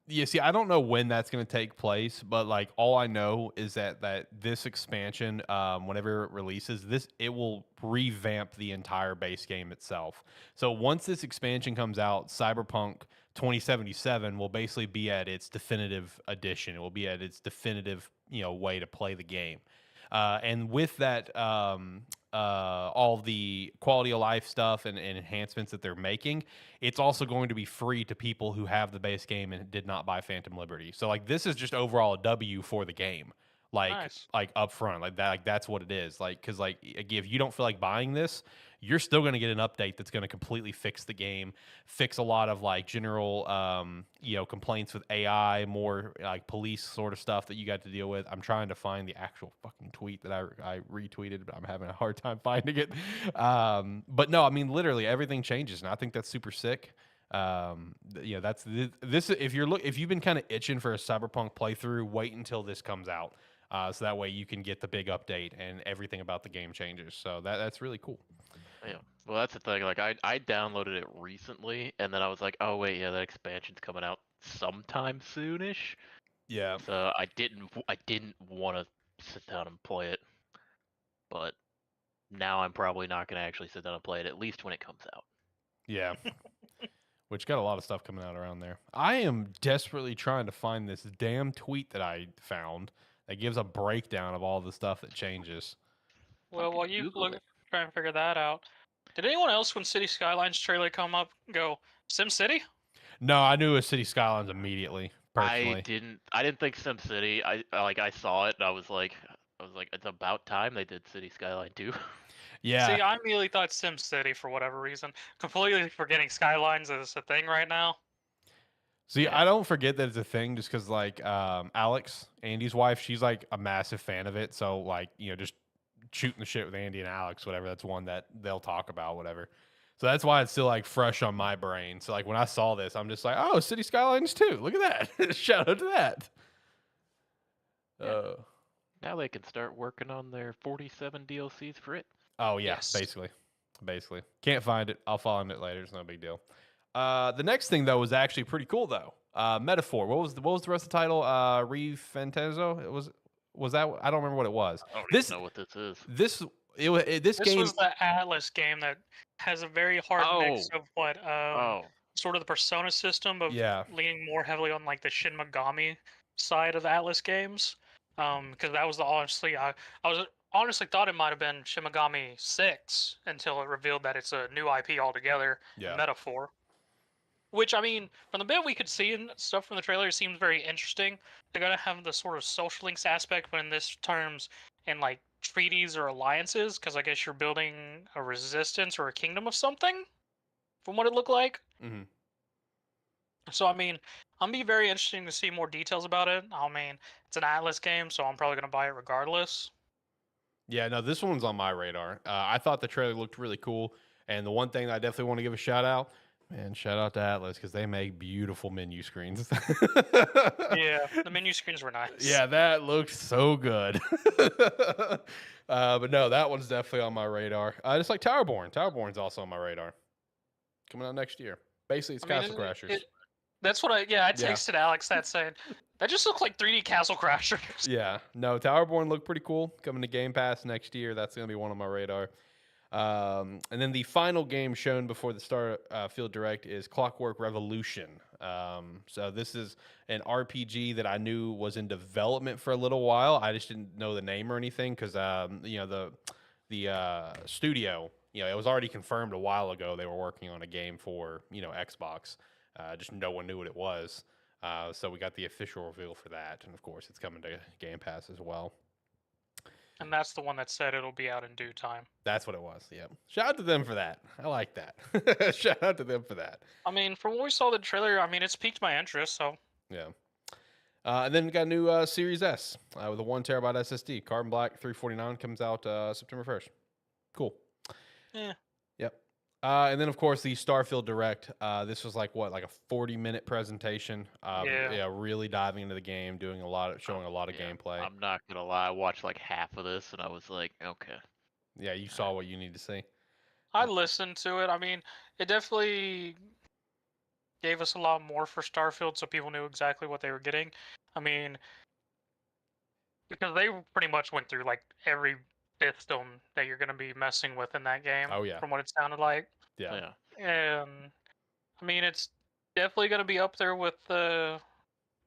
Yeah, see, I don't know when that's going to take place, but like all I know is that this expansion, whenever it releases, it will revamp the entire base game itself. So once this expansion comes out, Cyberpunk 2077 will basically be at its definitive edition. It will be at its definitive, way to play the game. And with that, all the quality of life stuff and enhancements that they're making, it's also going to be free to people who have the base game and did not buy Phantom Liberty. So like this is just overall a W for the game. Nice. Like up front, like that, like that's what it is. Like because like if you don't feel like buying this, you're still going to get an update that's going to completely fix the game, fix a lot of like general complaints with AI, more like police sort of stuff that you got to deal with. I'm trying to find the actual fucking tweet that I retweeted, but I'm having a hard time finding it. But no, I mean literally everything changes, and I think that's super sick. That's this. If you've been kind of itching for a Cyberpunk playthrough, wait until this comes out. So that way you can get the big update and everything about the game changes. So that's really cool. Yeah. Well, that's the thing. Like, I downloaded it recently, and then I was like, oh wait, yeah, that expansion's coming out sometime soonish. Yeah. So I didn't want to sit down and play it, but now I'm probably not gonna actually sit down and play it, at least when it comes out. Yeah. Which got a lot of stuff coming out around there. I am desperately trying to find this damn tweet that I found that gives a breakdown of all the stuff that changes. Well, Fucking while you Google look it. try and figure that out, did anyone else when City Skylines trailer come up go SimCity? No, I knew it was City Skylines immediately. Personally, I didn't think SimCity. I saw it and I was like, it's about time they did City Skyline 2. Yeah. See, I immediately thought SimCity for whatever reason. Completely forgetting Skylines is a thing right now. See, Yeah. I don't forget that it's a thing just because, like, Alex, Andy's wife, she's like a massive fan of it. So, like, just shooting the shit with Andy and Alex, whatever. That's one that they'll talk about, whatever. So that's why it's still like fresh on my brain. So, like, when I saw this, I'm just like, oh, City Skylines 2. Look at that. Shout out to that. Yeah. Now they can start working on their 47 DLCs for it. Oh, yeah, Yes. basically. Can't find it. I'll find it later. It's no big deal. The next thing though was actually pretty cool though. Metaphor. What was the rest of the title? Refentezo. Was that? I don't remember what it was. I don't even know what this is. This This game was the Atlas game that has a very hard mix Oh. of what sort of the Persona system of Yeah. leaning more heavily on like the Shin Megami side of the Atlas games. Because that was I was honestly thought it might have been Shin Megami 6 until it revealed that it's a new IP altogether, Yeah. Metaphor. Which, I mean, from the bit we could see and stuff from the trailer, it seems very interesting. They're going to have the sort of social links aspect, but in this terms, in like treaties or alliances, because I guess you're building a resistance or a kingdom of something, from what it looked like. Mhm. So, I mean, I'm be very interesting to see more details about it. I mean, it's an Atlas game, so I'm probably going to buy it regardless. Yeah, no, this one's on my radar. I thought the trailer looked really cool, and the one thing that I definitely want to give a shout out, man, shout out to Atlas because they make beautiful menu screens. Yeah, the menu screens were nice. Yeah, that looks so good. But no, that one's definitely on my radar. Just like Towerborn. Towerborn's also on my radar. Coming out next year. Basically, it's Castle Crashers. That's what I texted Alex that saying, that just looks like 3D Castle Crashers. Yeah, no, Towerborn looked pretty cool. Coming to Game Pass next year. That's going to be one on my radar. And then the final game shown before the Starfield Direct is Clockwork Revolution. So this is an RPG that I knew was in development for a little while. I just didn't know the name or anything because the studio, it was already confirmed a while ago they were working on a game for Xbox. Just no one knew what it was. So we got the official reveal for that, and of course it's coming to Game Pass as well. And that's the one that said it'll be out in due time. That's what it was. Yeah. Shout out to them for that. I like that. Shout out to them for that. I mean, from what we saw the trailer, I mean, it's piqued my interest. So yeah. And then we got a new Series S with a 1 terabyte SSD. Carbon Black 349 comes out September 1st. Cool. Yeah. Yep. And then of course the Starfield Direct. This was like a 40-minute presentation. Yeah, really diving into the game, showing a lot of gameplay. I'm not gonna lie, I watched like half of this and I was like, okay. Yeah, you saw what you need to see. I listened to it. I mean, it definitely gave us a lot more for Starfield, so people knew exactly what they were getting. I mean, because they pretty much went through like every system that you're going to be messing with in that game, Oh yeah, from what it sounded like. yeah, Yeah. And I mean, it's definitely going to be up there with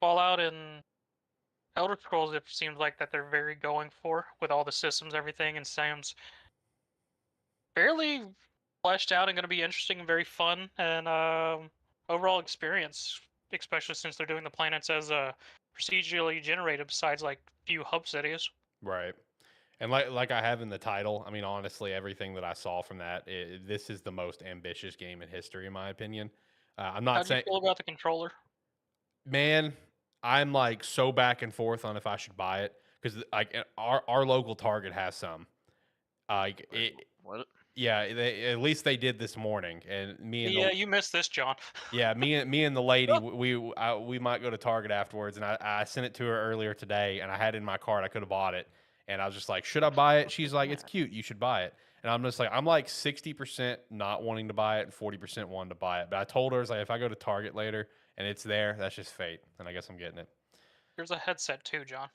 Fallout and Elder Scrolls. It seems like that they're very going for with all the systems, everything, and sounds fairly fleshed out and going to be interesting and very fun and overall experience, especially since they're doing the planets as procedurally generated besides like few hub cities. right. And like I have in the title, I mean, honestly, everything that I saw from that, this is the most ambitious game in history, in my opinion. I'm How not do you saying, feel about the controller? man, I'm like so back and forth on if I should buy it because like our local Target has some. Like it, What? yeah, at least they did this morning, and me and Yeah, the you missed this, John. yeah me and the lady we might go to Target afterwards, and I sent it to her earlier today, and I had it in my cart. I could have bought it, and I was just like, should I buy it? She's like, it's cute, you should buy it. And I'm just like, I'm like 60% not wanting to buy it and 40% wanting to buy it. But I told her, I was like, if I go to Target later and it's there, that's just fate, and I guess I'm getting it. There's a headset too, John.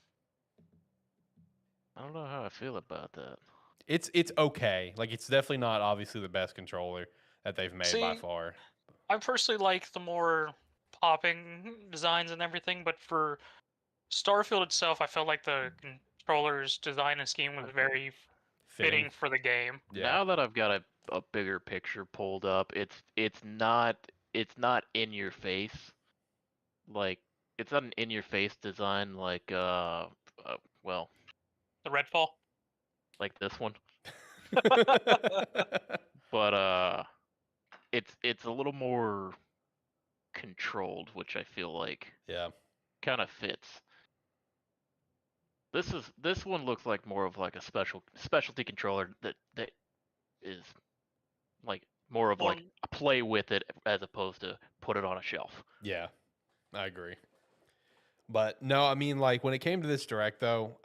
I don't know how I feel about that. It's okay. Like it's definitely not obviously the best controller that they've made by See, far. I personally like the more popping designs and everything, but for Starfield itself, I felt like the controller's design and scheme was very fitting for the game. Yeah. Now that I've got a bigger picture pulled up, it's not in your face. Like it's not an in your face design like well, The Redfall. like this one. But it's a little more controlled, which I feel like Yeah. kind of fits. This one looks like more of like a specialty controller that is like more of like Well, a play with it as opposed to put it on a shelf. Yeah. I agree. But no, I mean, like when it came to this direct, though,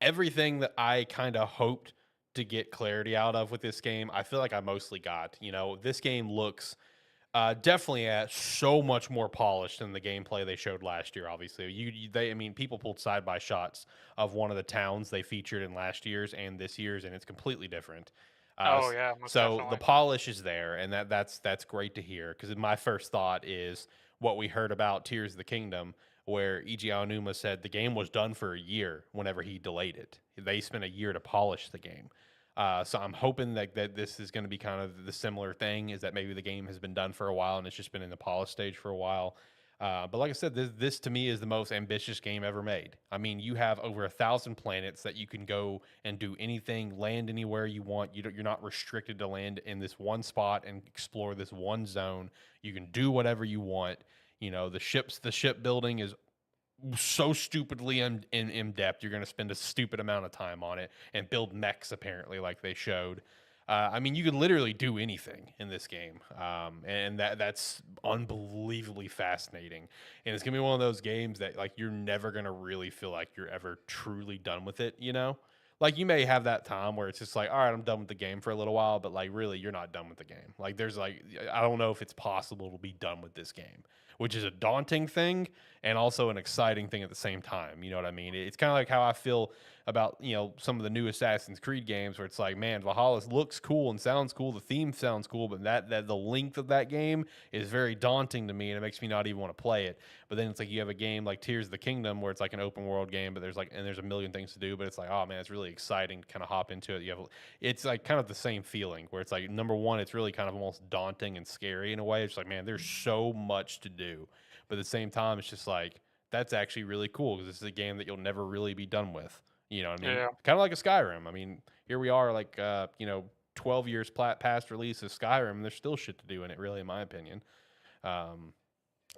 everything that I kind of hoped to get clarity out of with this game, I feel like I mostly got. You know, this game looks definitely at so much more polished than the gameplay they showed last year. Obviously, I mean, people pulled side by shots of one of the towns they featured in last year's and this year's, and it's completely different. oh yeah, most So definitely. the polish is there, and that's great to hear. Because my first thought is what we heard about Tears of the Kingdom, where Eiji Aonuma said the game was done for a year whenever he delayed it. They spent a year to polish the game. So I'm hoping that this is going to be kind of the similar thing, is that maybe the game has been done for a while and it's just been in the polish stage for a while. But like I said, this to me is the most ambitious game ever made. I mean, you have over 1,000 planets that you can go and do anything, land anywhere you want. You're not restricted to land in this one spot and explore this one zone. You can do whatever you want. You know, the shipbuilding is so stupidly in depth. You're going to spend a stupid amount of time on it and build mechs, apparently, like they showed. I mean, you can literally do anything in this game, and that's unbelievably fascinating. And it's gonna be one of those games that like you're never gonna really feel like you're ever truly done with it. You know, like you may have that time where it's just like, all right, I'm done with the game for a little while, but like really, you're not done with the game. Like there's like I don't know if it's possible to be done with this game, which is a daunting thing and also an exciting thing at the same time. You know what I mean? It's kind of like how I feel about, you know, some of the new Assassin's Creed games where it's like, man, Valhalla looks cool and sounds cool, the theme sounds cool, but that the length of that game is very daunting to me, and it makes me not even want to play it. But then it's like you have a game like Tears of the Kingdom where it's like an open world game, but there's a million things to do, but it's like, oh man, it's really exciting to kind of hop into it. It's like kind of the same feeling where it's like, number one, it's really kind of almost daunting and scary in a way. It's like, man, there's so much to do, but at the same time, it's just like that's actually really cool because this is a game that you'll never really be done with. You know what I mean? Yeah. Kind of like a Skyrim. I mean, here we are, like, 12 years past release of Skyrim, and there's still shit to do in it, really, in my opinion. At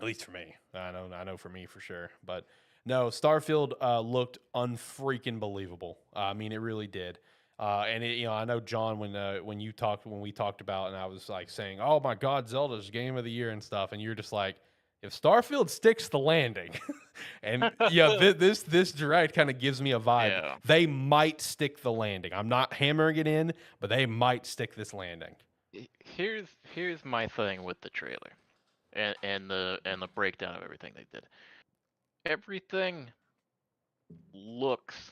least for me. I know for me for sure. But no, Starfield looked unfreaking believable. I mean, it really did. And I know John when we talked about, and I was like saying, "Oh my God, Zelda's game of the year" and stuff, and you're just like, if Starfield sticks the landing, And yeah, this direct kind of gives me a vibe. Yeah. They might stick the landing. I'm not hammering it in, but they might stick this landing. Here's my thing with the trailer, and the breakdown of everything they did. Everything looks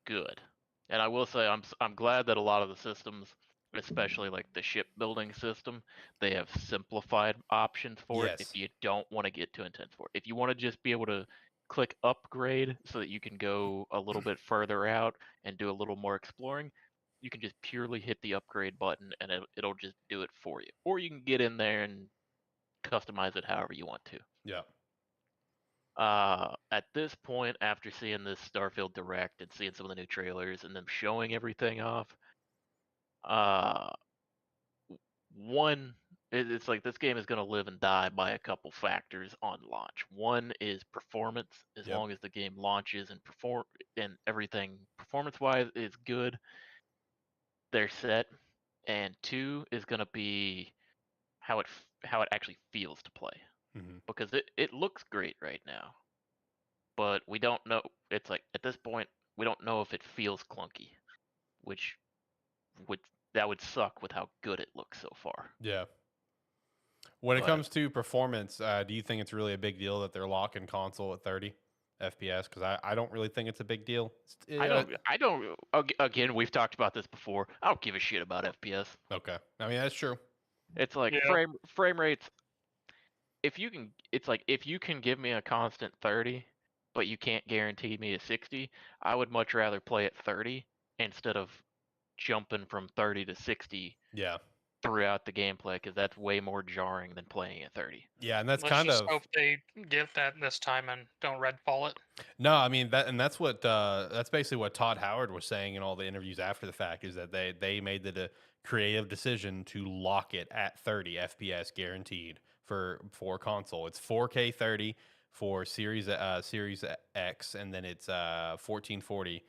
good, and I will say I'm glad that a lot of the systems, especially like the shipbuilding system, they have simplified options for it. If Yes. you don't want to get too intense for it, if you want to just be able to click upgrade so that you can go a little bit further out and do a little more exploring, you can just purely hit the upgrade button and it'll just do it for you. Or you can get in there and customize it however you want to. Yeah. At this point, after seeing this Starfield Direct and seeing some of the new trailers and them showing everything off, uh, one, it's like this game is going to live and die by a couple factors on launch. One is performance. As Yep. long as the game launches and everything performance-wise is good, they're set. And two is going to be how it actually feels to play, Mm-hmm. because it looks great right now, but we don't know. It's like at this point we don't know if it feels clunky, which would suck with how good it looks so far. Yeah. When it But comes to performance, do you think it's really a big deal that they're locking console at 30 FPS? Because I don't really think it's a big deal. I don't. Again, we've talked about this before. I don't give a shit about FPS. Okay. I mean, that's true. It's like Yeah. frame rates. If you can give me a constant 30, but you can't guarantee me a 60, I would much rather play at 30 instead of jumping from 30 to 60 Yeah. throughout the gameplay, because that's way more jarring than playing at 30. Yeah, and that's Let's kind just of hope they get that this time and don't redfall it. no. I mean that's what that's basically what Todd Howard was saying in all the interviews after the fact is that they made the creative decision to lock it at 30 FPS guaranteed for console. It's 4K 30 for Series X, and then it's 1440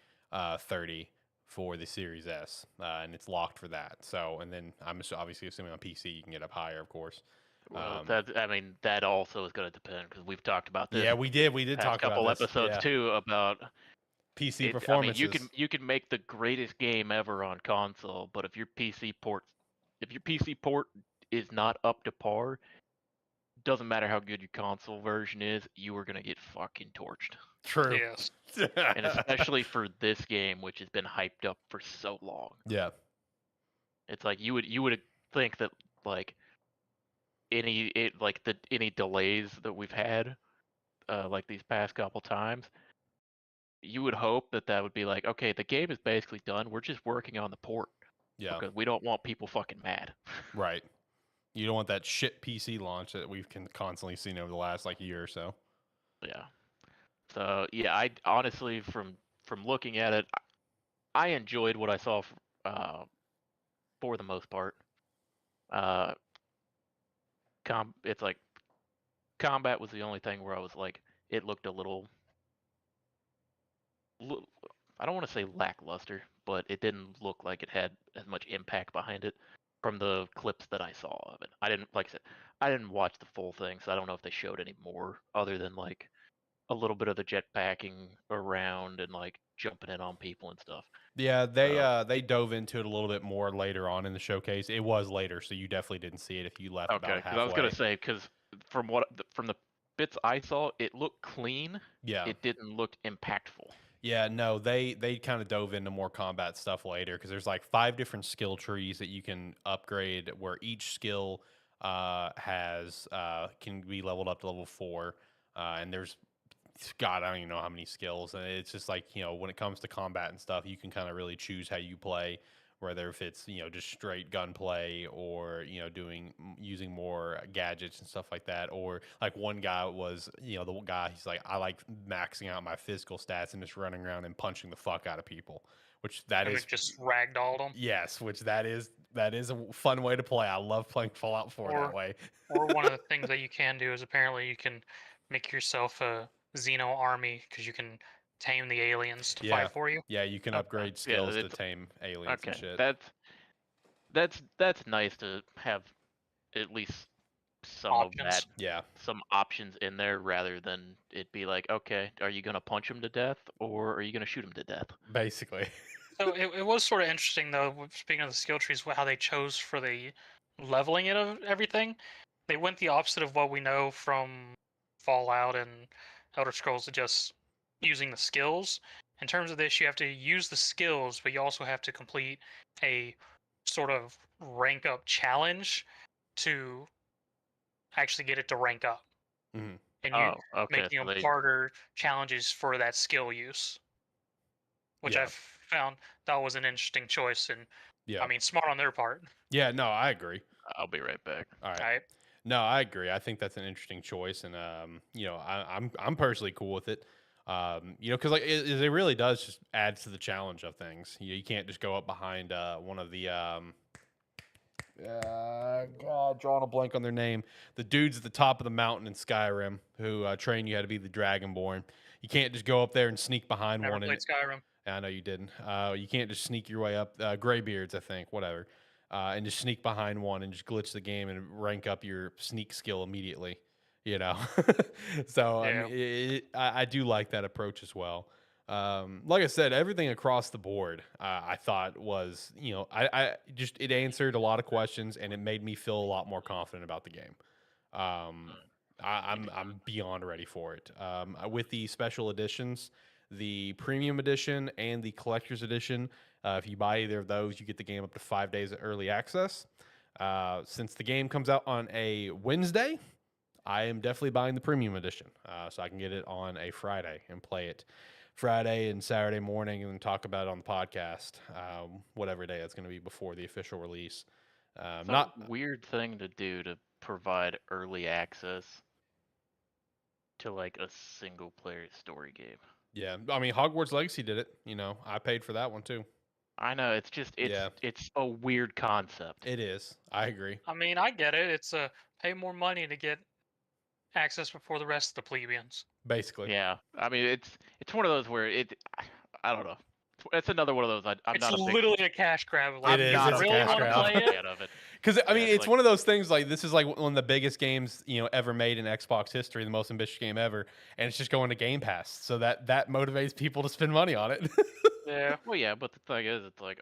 30 for the Series S, and it's locked for that. So, and then I'm obviously assuming on PC you can get up higher, of course. Well, that also is going to depend, because we've talked about this. Yeah, we did past talk about couple this. episodes Yeah. too about PC it. performances. I mean, you can make the greatest game ever on console, but if your PC port is not up to par, doesn't matter how good your console version is, you are gonna get fucking torched. True. Yes. And especially for this game, which has been hyped up for so long. Yeah. It's like you would think that like any delays that we've had, like these past couple times, you would hope that would be like, okay, the game is basically done. We're just working on the port. Yeah. Because we don't want people fucking mad. Right. You don't want that shit PC launch that we've constantly seen over the last like year or so. Yeah. So yeah, I honestly, from looking at it, I enjoyed what I saw for the most part. It's like combat was the only thing where I was like, it looked a little I don't want to say lackluster, but it didn't look like it had as much impact behind it from the clips that I saw of it. I didn't, like I said, I didn't watch the full thing, so I don't know if they showed any more other than like a little bit of the jetpacking around and like jumping in on people and stuff. Yeah, they dove into it a little bit more later on in the showcase. It was later, so you definitely didn't see it if you left Okay, about because halfway. I was gonna say, because from the bits I saw, it looked clean. Yeah. It didn't look impactful. Yeah, no, they kind of dove into more combat stuff later because there's like 5 different skill trees that you can upgrade, where each skill has can be leveled up to level 4, and there's God, I don't even know how many skills, and it's just like when it comes to combat and stuff, you can kind of really choose how you play. Whether if it's just straight gunplay or using more gadgets and stuff like that, or like one guy was the guy, he's like, I like maxing out my physical stats and just running around and punching the fuck out of people, which that And is it just ragdolled them. yes, which that is a fun way to play. I love playing Fallout 4 that way. Or one of the things that you can do is apparently you can make yourself a Xeno army because you can tame the aliens to fight for you. Yeah, you can upgrade skills to tame aliens and shit. That's nice to have at least some of that, Options. Yeah, some options in there rather than it be like, okay, are you gonna punch him to death or are you gonna shoot him to death? basically. So it was sort of interesting though. Speaking of the skill trees, how they chose for the leveling it of everything. They went the opposite of what we know from Fallout and Elder Scrolls, to just using the skills. In terms of this, you have to use the skills, but you also have to complete a sort of rank up challenge to actually get it to rank up. Mhm. And you Oh, okay. making So them they harder challenges for that skill use, which Yeah, I've found that was an interesting choice, and yeah, I mean smart on their part. yeah. No, I agree. I'll be right back. All right. I No, I agree. I think that's an interesting choice, and I'm personally cool with it. Because like it really does just adds to the challenge of things. You can't just go up behind one of the God, drawing a blank on their name. The dudes at the top of the mountain in Skyrim who train you how to be the Dragonborn. You can't just go up there and sneak behind never one. played Skyrim. I know you didn't. You can't just sneak your way up. Graybeards, I think, whatever, and just sneak behind one and just glitch the game and rank up your sneak skill immediately. You know, so I Yeah. mean, I do like that approach as well. Like I said, everything across the board, I thought was, I just it answered a lot of questions and it made me feel a lot more confident about the game. Um, I'm beyond ready for it. With the special editions, the premium edition and the collector's edition. If you buy either of those, you get the game up to 5 days of early access. Since the game comes out on a Wednesday, I am definitely buying the premium edition so I can get it on a Friday and play it Friday and Saturday morning and then talk about it on the podcast, whatever day that's going to be before the official release. It's Not a weird thing to do to provide early access to like a single player story game. Yeah, I mean Hogwarts Legacy did it. I paid for that one too. I know it's just Yeah, it's a weird concept. it is. I agree. I mean, I get it. It's a pay more money to get access before the rest of the plebeians. Basically, Yeah, I mean it's one of those where I don't know. It's another one of those I'm It's not a big literally a cash grab. It Like, is, do it's you a really cash want to grab. play it? fan of it. because I Yeah, mean it's it's like- one of those things. Like this is like one of the biggest games ever made in Xbox history, the most ambitious game ever, and it's just going to Game Pass. So that motivates people to spend money on it. Yeah. Well, yeah, but the thing is, it's like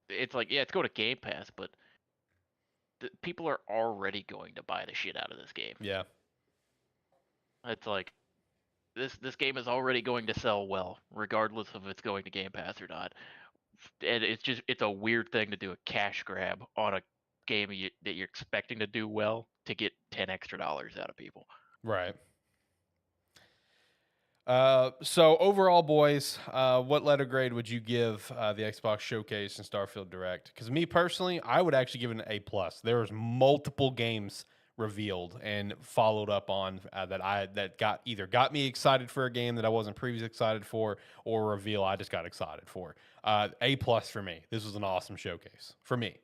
it's like yeah, it's going to Game Pass, but people are already going to buy the shit out of this game. Yeah, It's like this game is already going to sell well, regardless of it's going to Game Pass or not. And it's a weird thing to do a cash grab on a game that you're expecting to do well to get $10 extra out of people. right. So overall, boys, what letter grade would you give the Xbox Showcase and Starfield Direct? Because me personally, I would actually give it an A+. There was multiple games revealed and followed up on that got me excited for a game that I wasn't previously excited for, or a reveal I just got excited for. A+ for me. This was an awesome showcase for me.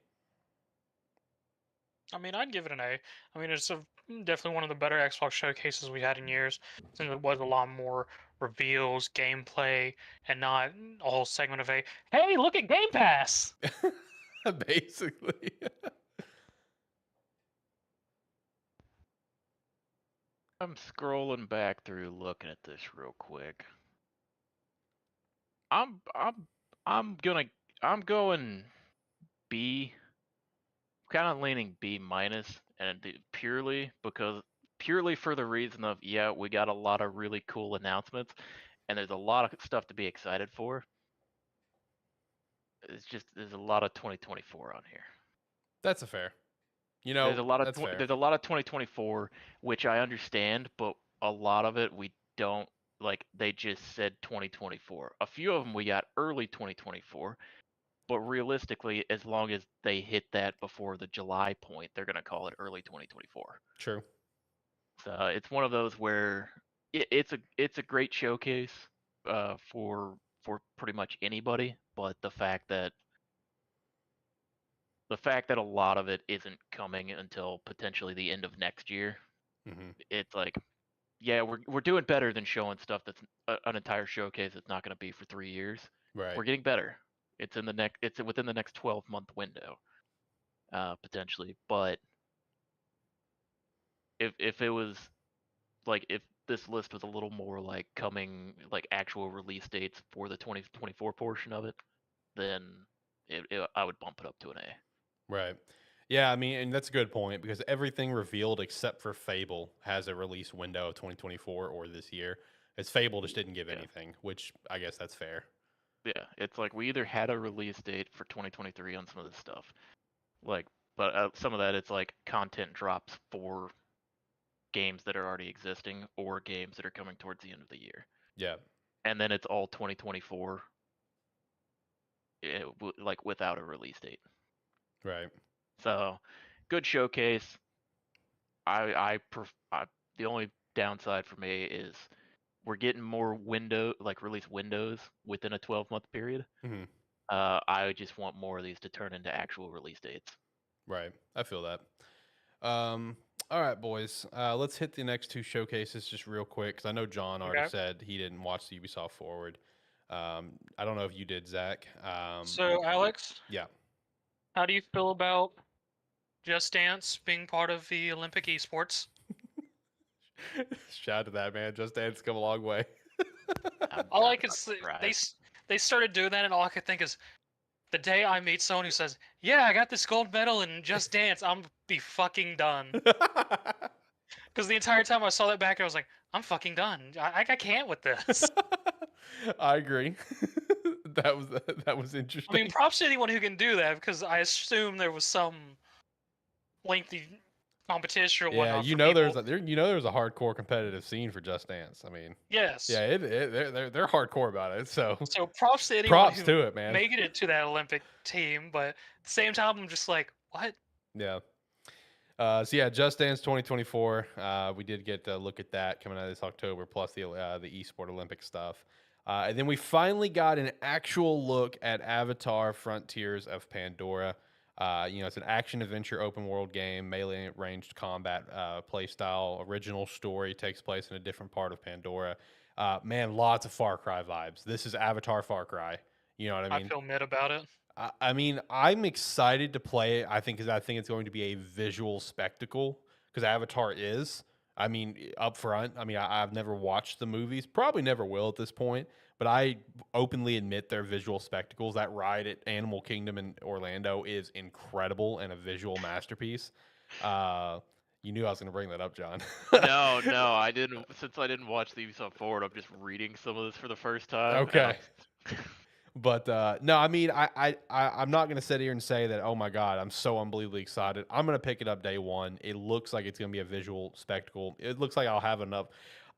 I mean, I'd give it an A. I mean, it's definitely one of the better Xbox showcases we had in years, since it was a lot more reveals, gameplay, and not a whole segment of hey, look at Game Pass! Basically. I'm scrolling back through looking at this real quick. I'm going B, kind of leaning B minus, and purely for the reason of yeah, we got a lot of really cool announcements, and there's a lot of stuff to be excited for. It's just there's a lot of 2024 on here. That's a fair. There's a lot of that's fair. there's a lot of 2024, which I understand, but a lot of it we don't like. They just said 2024. A few of them we got early 2024, but realistically, as long as they hit that before the July point, they're gonna call it early 2024. True. So it's one of those where it's a great showcase for pretty much anybody, but the fact that a lot of it isn't coming until potentially the end of next year, Mm-hmm. it's like, yeah, we're doing better than showing stuff that's an entire showcase that's not going to be for 3 years. Right. We're getting better. It's within the next 12-month window, potentially. But if it was like if this list was a little more like coming like actual release dates for the 2024 portion of it, then I would bump it up to an A. Right. Yeah, I mean, and that's a good point because everything revealed except for Fable has a release window of 2024 or this year. As Fable just didn't give Yeah. anything, which I guess that's fair. Yeah, it's like we either had a release date for 2023 on some of this stuff, like, but some of that it's like content drops for games that are already existing or games that are coming towards the end of the year, Yeah. and then it's all 2024, like without a release date. Right. So, good showcase. The only downside for me is we're getting more release windows within a 12-month period. Hmm. I just want more of these to turn into actual release dates. Right. I feel that. All right, boys. Let's hit the next two showcases just real quick because I know John already Okay. said he didn't watch the Ubisoft Forward. I don't know if you did, Zach. So, Alex, Yeah. how do you feel about Just Dance being part of the Olympic esports? Shout out to that, man. Just Dance come a long way. All I I'm could not say, surprised. they started doing that, and all I could think is, the day I meet someone who says, "Yeah, I got this gold medal in Just Dance," I'm be fucking done. Because the entire time I saw that back, I was like, "I'm fucking done. I can't with this." I agree. that was I interesting. mean, props to anyone who can do that, because I assume there was some lengthy competition or Yeah, whatnot you for know people. there's a hardcore competitive scene for Just Dance. I mean, Yes. yeah, they're hardcore about it. So So props to anyone props who to it, man. made it to that Olympic team, but at the same time, I'm just like, what? Yeah. So yeah, Just Dance 2024. We did get a look at that coming out this October, plus the Esport Olympic stuff. And then we finally got an actual look at Avatar: Frontiers of Pandora. It's an action adventure open world game, melee ranged combat play style. Original story takes place in a different part of Pandora. Man, lots of Far Cry vibes. This is Avatar Far Cry. You know what I I mean? feel mid about it. I mean, I'm excited to play it. I think it's going to be a visual spectacle because Avatar is. I mean, up front. I mean, I've never watched the movies, probably never will at this point. But I openly admit they're visual spectacles. That ride at Animal Kingdom in Orlando is incredible and a visual masterpiece. You knew I was going to bring that up, John. No, I didn't. Since I didn't watch the Ubisoft Forward, I'm just reading some of this for the first time, and Okay. But no, I mean, I'm not gonna sit here and say that. Oh my god, I'm so unbelievably excited. I'm gonna pick it up day one. It looks like it's gonna be a visual spectacle. It looks like I'll have enough.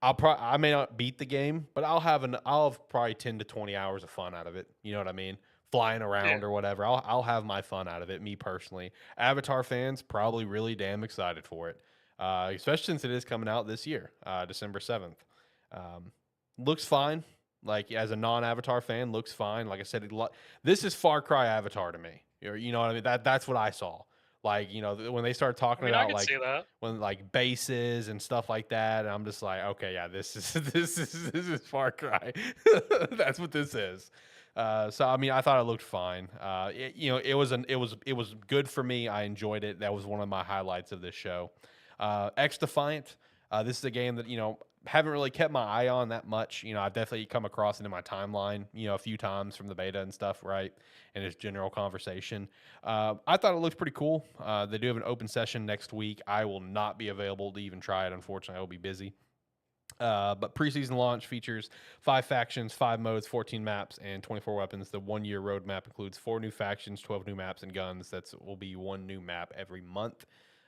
I may not beat the game, but I'll have probably 10 to 20 hours of fun out of it. You know what I mean? Flying around Yeah. or whatever. I'll have my fun out of it. Me personally, Avatar fans probably really damn excited for it, especially since it is coming out this year, December 7th. Looks fine. Like as a non-Avatar fan, looks fine. Like I said, this is Far Cry Avatar to me. You know what I mean? That's what I saw. Like when they start I talking mean, I about can like see that. when like bases and stuff like that, and I'm just like, okay, yeah, this is this is Far Cry. That's what this is. So I mean, I thought it looked fine. It was good for me. I enjoyed it. That was one of my highlights of this show. X Defiant. This is a game that haven't really kept my eye on that much. I've definitely come across it in my timeline, a few times from the beta and stuff, right? And its general conversation. I thought it looked pretty cool. They do have an open session next week. I will not be available to even try it. Unfortunately, I will be busy. But preseason launch features 5 factions, 5 modes, 14 maps, and 24 weapons. The 1-year roadmap includes 4 new factions, 12 new maps, and guns. That will be 1 new map every month.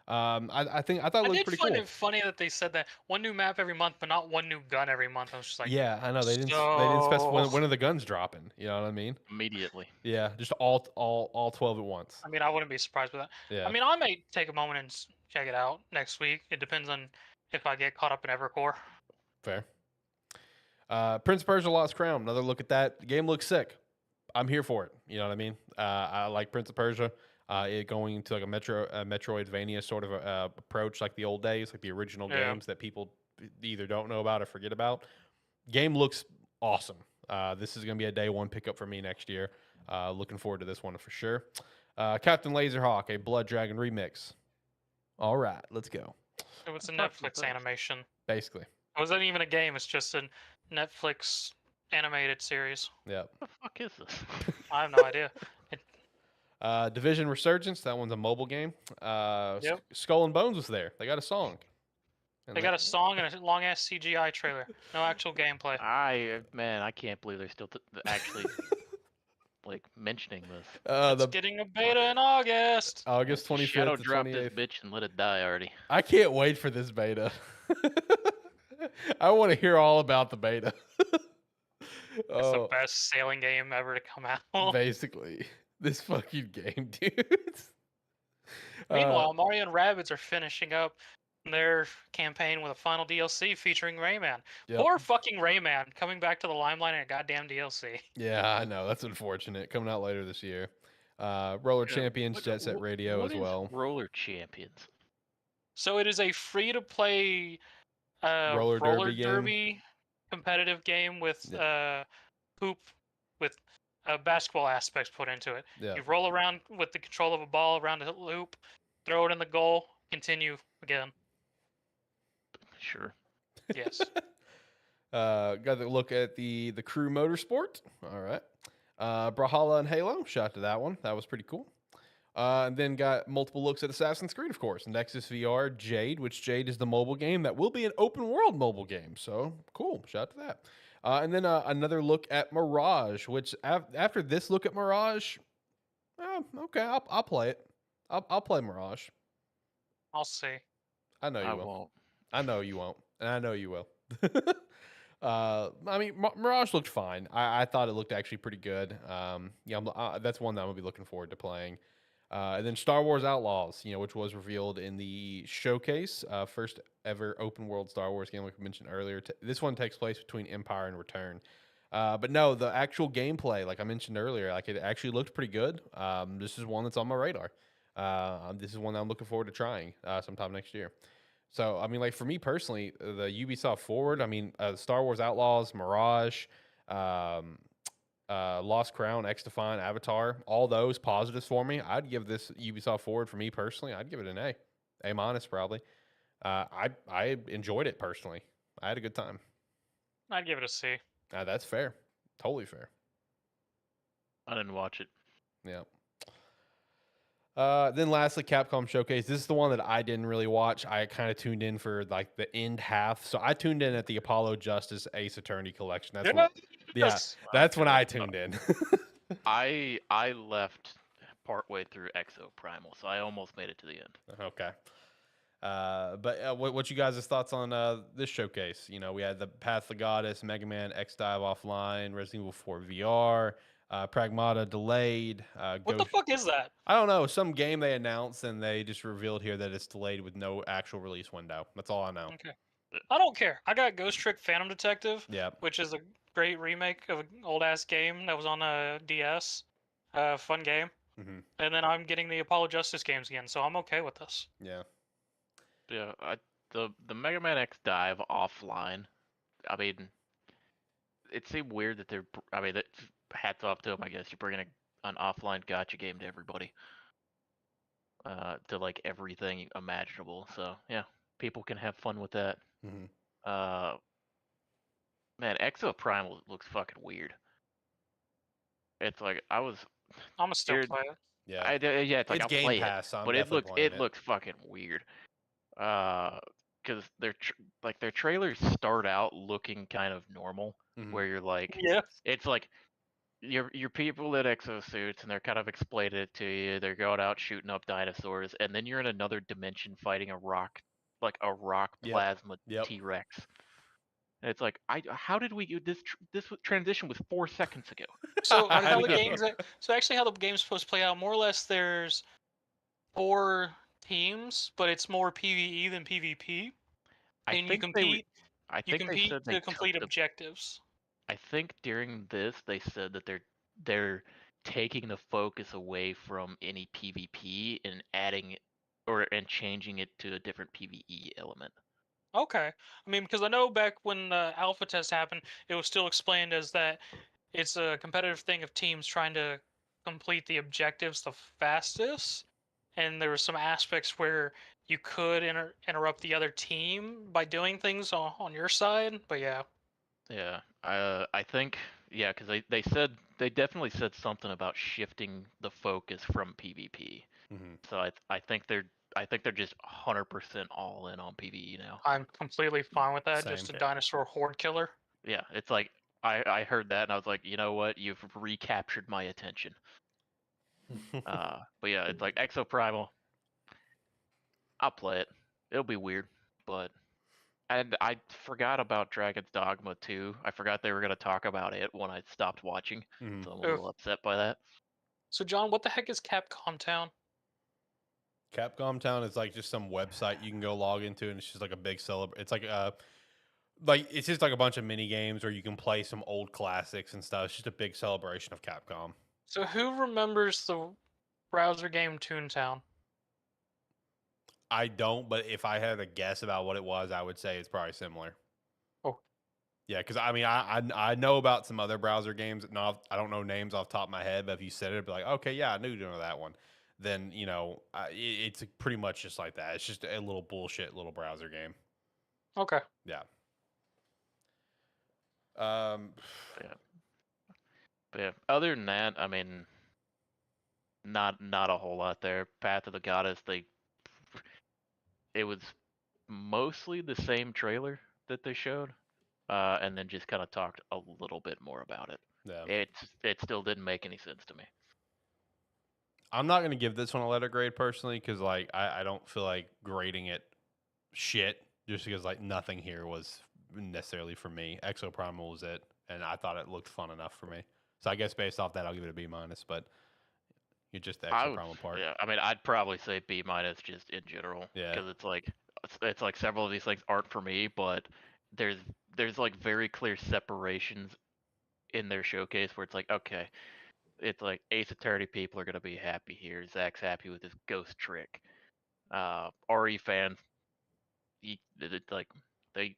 I thought it I looked did pretty find cool. it funny that they said that one new map every month, but not one new gun every month. I was just like, Yeah, I know they didn't specify so. when are the guns dropping. You know what I mean? immediately. Yeah, just all 12 at once. I mean, I wouldn't be surprised with that. Yeah, I mean, I might take a moment and check it out next week. It depends on if I get caught up in Evercore. fair. Prince of Persia: Lost Crown. Another look at that. The game looks sick. I'm here for it. You know what I mean? I like Prince of Persia. It going to like a Metroidvania sort of approach, like the old days, like the original Yeah. games that people either don't know about or forget about. Game looks awesome. This is going to be a day one pickup for me next year. Looking forward to this one for sure. Captain Laserhawk, a Blood Dragon remix. All right, let's go. It's a The fuck is Netflix this? animation. basically. It wasn't even a game. It's just a Netflix animated series. Yep. What the fuck is this? I have no idea. Division Resurgence. That one's a mobile game. Yep. Skull and Bones was there. They got a song. And They got a song and a long ass CGI trailer. No actual gameplay. I can't believe they're still actually like mentioning this. It's the getting a beta in August. August Shadow 25th to drop this 28th. bitch and let it die already. I can't wait for this beta. I want to hear all about the beta. It's the best sailing game ever to come out. Basically, this fucking game, dude. Meanwhile, Mario and Rabbids are finishing up their campaign with a final DLC featuring Rayman. Yep. Poor fucking Rayman coming back to the limelight in a goddamn DLC. Yeah, I know. That's unfortunate. Coming out later this year. Roller Yeah, Champions, Jet Set Radio what as is well. Roller Champions. So it is a free-to-play Roller derby game? derby competitive game with hoop with basketball aspects put into it. Yeah. You roll around with the control of a ball around a loop, throw it in the goal, continue again. Sure. Yes. Got to look at the Crew Motorsport. All right. Brawlhalla and Halo. Shout out to that one. That was pretty cool. And then got multiple looks at Assassin's Creed, of course. Nexus VR, Jade, which Jade is the mobile game that will be an open world mobile game. So cool. Shout out to that. And then another look at Mirage, which after this look at Mirage, okay, I'll play it. I'll play Mirage. I'll see. I know you I will. won't. I know you won't, and I know you will. I mean, Mirage looked fine. I thought it looked actually pretty good. Yeah, that's one that I'm gonna be looking forward to playing. And then Star Wars Outlaws, which was revealed in the showcase, first ever open world Star Wars game, like we mentioned earlier. This one takes place between Empire and Return. But no, the actual gameplay, like I mentioned earlier, like it actually looked pretty good. This is one that's on my radar. This is one that I'm looking forward to trying sometime next year. So, I mean, like for me personally, the Ubisoft Forward, I mean, Star Wars Outlaws, Mirage, Lost Crown, X-Define, Avatar, all those positives for me. I'd give this Ubisoft Forward, for me personally, I'd give it an A- probably. I enjoyed it personally. I had a good time. I'd give it a C. That's fair. Totally fair. I didn't watch it. Yeah. Then lastly, Capcom Showcase. This is the one that I didn't really watch. I kind of tuned in for like the end half. So I tuned in at the Apollo Justice Ace Attorney collection. That's when I tuned in. I left partway through Exo Primal, so I almost made it to the end. Okay. But what you guys' thoughts on this showcase? We had the Path of the Goddess, Mega Man, X-Dive Offline, Resident Evil 4 VR, Pragmata delayed. What the fuck is that? I don't know. Some game they announced and they just revealed here that it's delayed with no actual release window. That's all I know. Okay. I don't care. I got Ghost Trick Phantom Detective, Yep. which is a great remake of an old-ass game that was on a DS. Fun game. Mm-hmm. And then I'm getting the Apollo Justice games again, so I'm okay with this. Yeah. Yeah, the Mega Man X Dive Offline. I mean, it seemed weird that they're. I mean, that hats off to them. I guess you're bringing an offline gotcha game to everybody. To like everything imaginable. So yeah, people can have fun with that. Mm-hmm. Man, Exo Primal looks fucking weird. It's like I'm gonna still play it. Yeah. Yeah, it's like I'll Game play Pass, so I'm but definitely it playing looks fucking weird. Because their trailers start out looking kind of normal, Mhm. where you're like, Yeah. it's like your people in exosuits and they're kind of explaining it to you. They're going out shooting up dinosaurs, and then you're in another dimension fighting a rock plasma Yep. T-Rex. And it's like, how did we this transition was 4 seconds ago? So I how the know. games actually how the game's supposed to play out, more or less there's 4 teams, but it's more PvE than PvP. And you compete to complete objectives. I think during this they said that they're taking the focus away from any PvP and adding and changing it to a different PvE element. Okay. I mean, because I know back when the alpha test happened, it was still explained as that it's a competitive thing of teams trying to complete the objectives the fastest. And there were some aspects where you could interrupt the other team by doing things on your side. But yeah, Yeah, I think because they definitely said something about shifting the focus from PvP. Mm-hmm. So I think they're just 100% all in on PvE now. I'm completely fine with that. Same. Just a Yeah. dinosaur horde killer. Yeah, it's like I heard that and I was like, you know what? You've recaptured my attention. But yeah, it's like Exoprimal. I'll play it. It'll be weird, but and I forgot about Dragon's Dogma 2. I forgot they were gonna talk about it when I stopped watching, Mm-hmm. so I'm a little upset by that. So John, what the heck is Capcom Town? Capcom Town is like just some website you can go log into, and it's just like a big It's like it's just like a bunch of mini games where you can play some old classics and stuff. It's just a big celebration of Capcom. So who remembers the browser game Toontown? I don't, but if I had a guess about what it was, I would say it's probably similar. Oh. Yeah, because I mean, I know about some other browser games. I don't know names off the top of my head, but if you said it, I'd be like, okay, yeah, I knew you know that one. Then it's pretty much just like that. It's just a little bullshit little browser game. Okay. Yeah. Yeah. But yeah, other than that, I mean, not a whole lot there. Path of the Goddess, it was mostly the same trailer that they showed, and then just kind of talked a little bit more about it. Yeah. It still didn't make any sense to me. I'm not gonna give this one a letter grade personally because like I don't feel like grading it shit just because like nothing here was necessarily for me. Exoprimal was it, and I thought it looked fun enough for me. So I guess based off that, I'll give it a B minus. But you're just the Exoprimal part. Yeah, I mean, I'd probably say B minus just in general. Yeah. Because it's like several of these things aren't for me, but there's like very clear separations in their showcase where it's like, okay, it's like Ace Attorney people are gonna be happy here. Zach's happy with his ghost trick. RE fans, it's like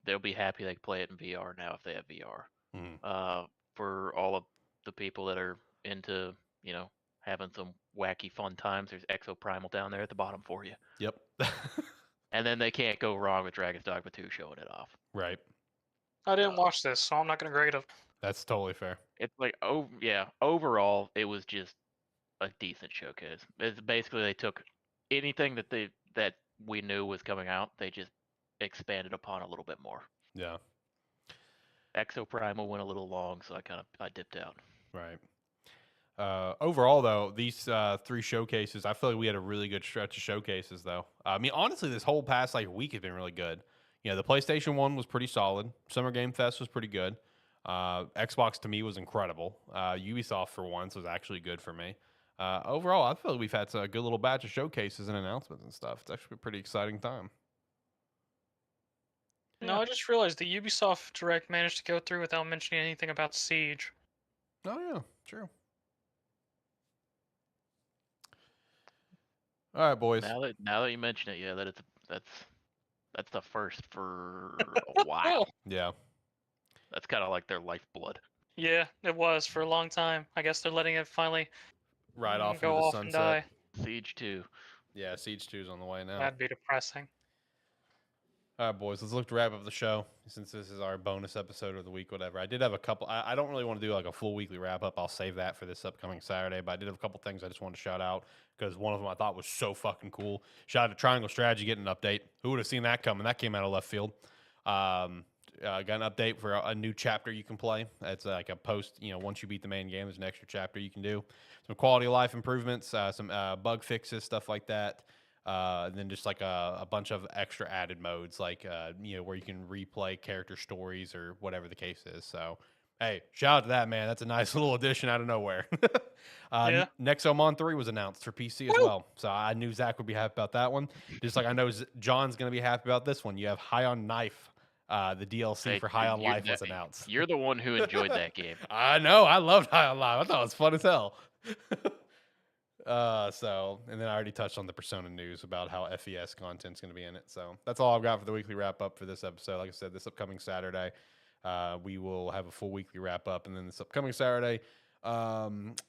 they'll be happy they can play it in VR now if they have VR. Mhm. For all of the people that are into having some wacky fun times, there's Exoprimal down there at the bottom for you. Yep. And then they can't go wrong with Dragon's Dogma 2 showing it off. Right. I didn't watch this, so I'm not gonna grade it. That's totally fair. It's like, oh yeah, overall it was just a decent showcase. It's basically they took anything that we knew was coming out, they just expanded upon a little bit more. Yeah. Exoprimal went a little long, so I dipped out. Right. Overall, though, these 3 showcases, I feel like we had a really good stretch of showcases, though. I mean, honestly, this whole past like week has been really good. You know, the PlayStation 1 was pretty solid. Summer Game Fest was pretty good. Xbox to me was incredible. Ubisoft for once was actually good for me. Overall, I feel like we've had a good little batch of showcases and announcements and stuff. It's actually a pretty exciting time. No, I just realized the Ubisoft Direct managed to go through without mentioning anything about Siege. Oh yeah, true. All right, boys. Now that you mention it, yeah, that's the first for a while. Yeah. That's kind of like their lifeblood. Yeah, it was for a long time. I guess they're letting it finally Right off go into the off and sunset. die. Siege 2. Yeah, Siege 2 is on the way now. That'd be depressing. All right, boys, let's look to wrap up the show since this is our bonus episode of the week, whatever. I did have a couple. I don't really want to do like a full weekly wrap up. I'll save that for this upcoming Saturday, but I did have a couple things I just wanted to shout out because one of them I thought was so fucking cool. Shout out to Triangle Strategy getting an update. Who would have seen that coming? That came out of left field. Got an update for a new chapter you can play. It's like a post, once you beat the main game, there's an extra chapter you can do. Some quality of life improvements, some bug fixes, stuff like that. And then just like a bunch of extra added modes, like where you can replay character stories or whatever the case is. So, hey, shout out to that, man. That's a nice little addition out of nowhere. Yeah. Nexomon 3 was announced for PC as well, so I knew Zach would be happy about that one. Just like I know John's gonna be happy about this one. You have High on Knife. The DLC for High on Life was announced. You're the one who enjoyed that game. I know. I loved High on Life. I thought it was fun as hell. And then I already touched on the Persona news about how FES content's going to be in it. So that's all I've got for the weekly wrap up for this episode. Like I said, this upcoming Saturday, we will have a full weekly wrap up. And then this upcoming Saturday,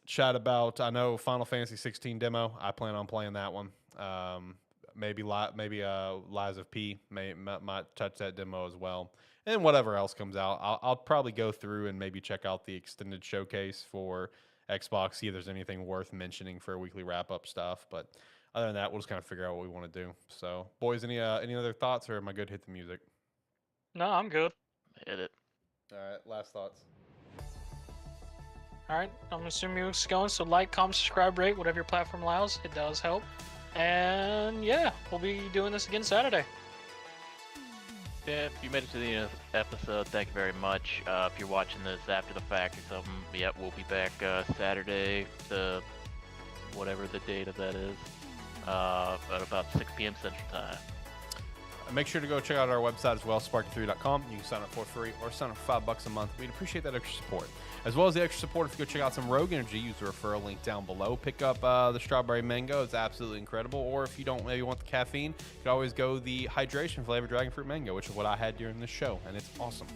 chat about, I know Final Fantasy 16 demo. I plan on playing that one. maybe Lies of P might touch that demo as well, and whatever else comes out, I'll probably go through and maybe check out the extended showcase for Xbox, see if there's anything worth mentioning for weekly wrap up stuff. But other than that, we'll just kind of figure out what we want to do. So, boys, any other thoughts, or am I good to hit the music? No, I'm good. Hit it. All right, last thoughts. All right, I'm assuming it's going. So like, comment, subscribe, rate, whatever your platform allows. It does help. And yeah, we'll be doing this again Saturday. Yeah, if you made it to the end of the episode, thank you very much. If you're watching this after the fact or something, yeah, we'll be back Saturday, whatever the date of that is, at about 6 p.m. Central Time. Make sure to go check out our website as well, sparky3.com. You can sign up for free or sign up for $5 a month. We'd appreciate that extra support. As well as the extra support, if you go check out some Rogue Energy, use the referral link down below. Pick up the Strawberry Mango. It's absolutely incredible. Or if you don't maybe want the caffeine, you can always go the hydration flavored Dragon Fruit Mango, which is what I had during this show, and it's awesome.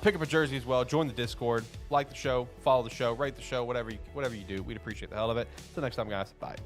Pick up a jersey as well. Join the Discord. Like the show. Follow the show. Rate the show. Whatever you do. We'd appreciate the hell of it. Until next time, guys. Bye.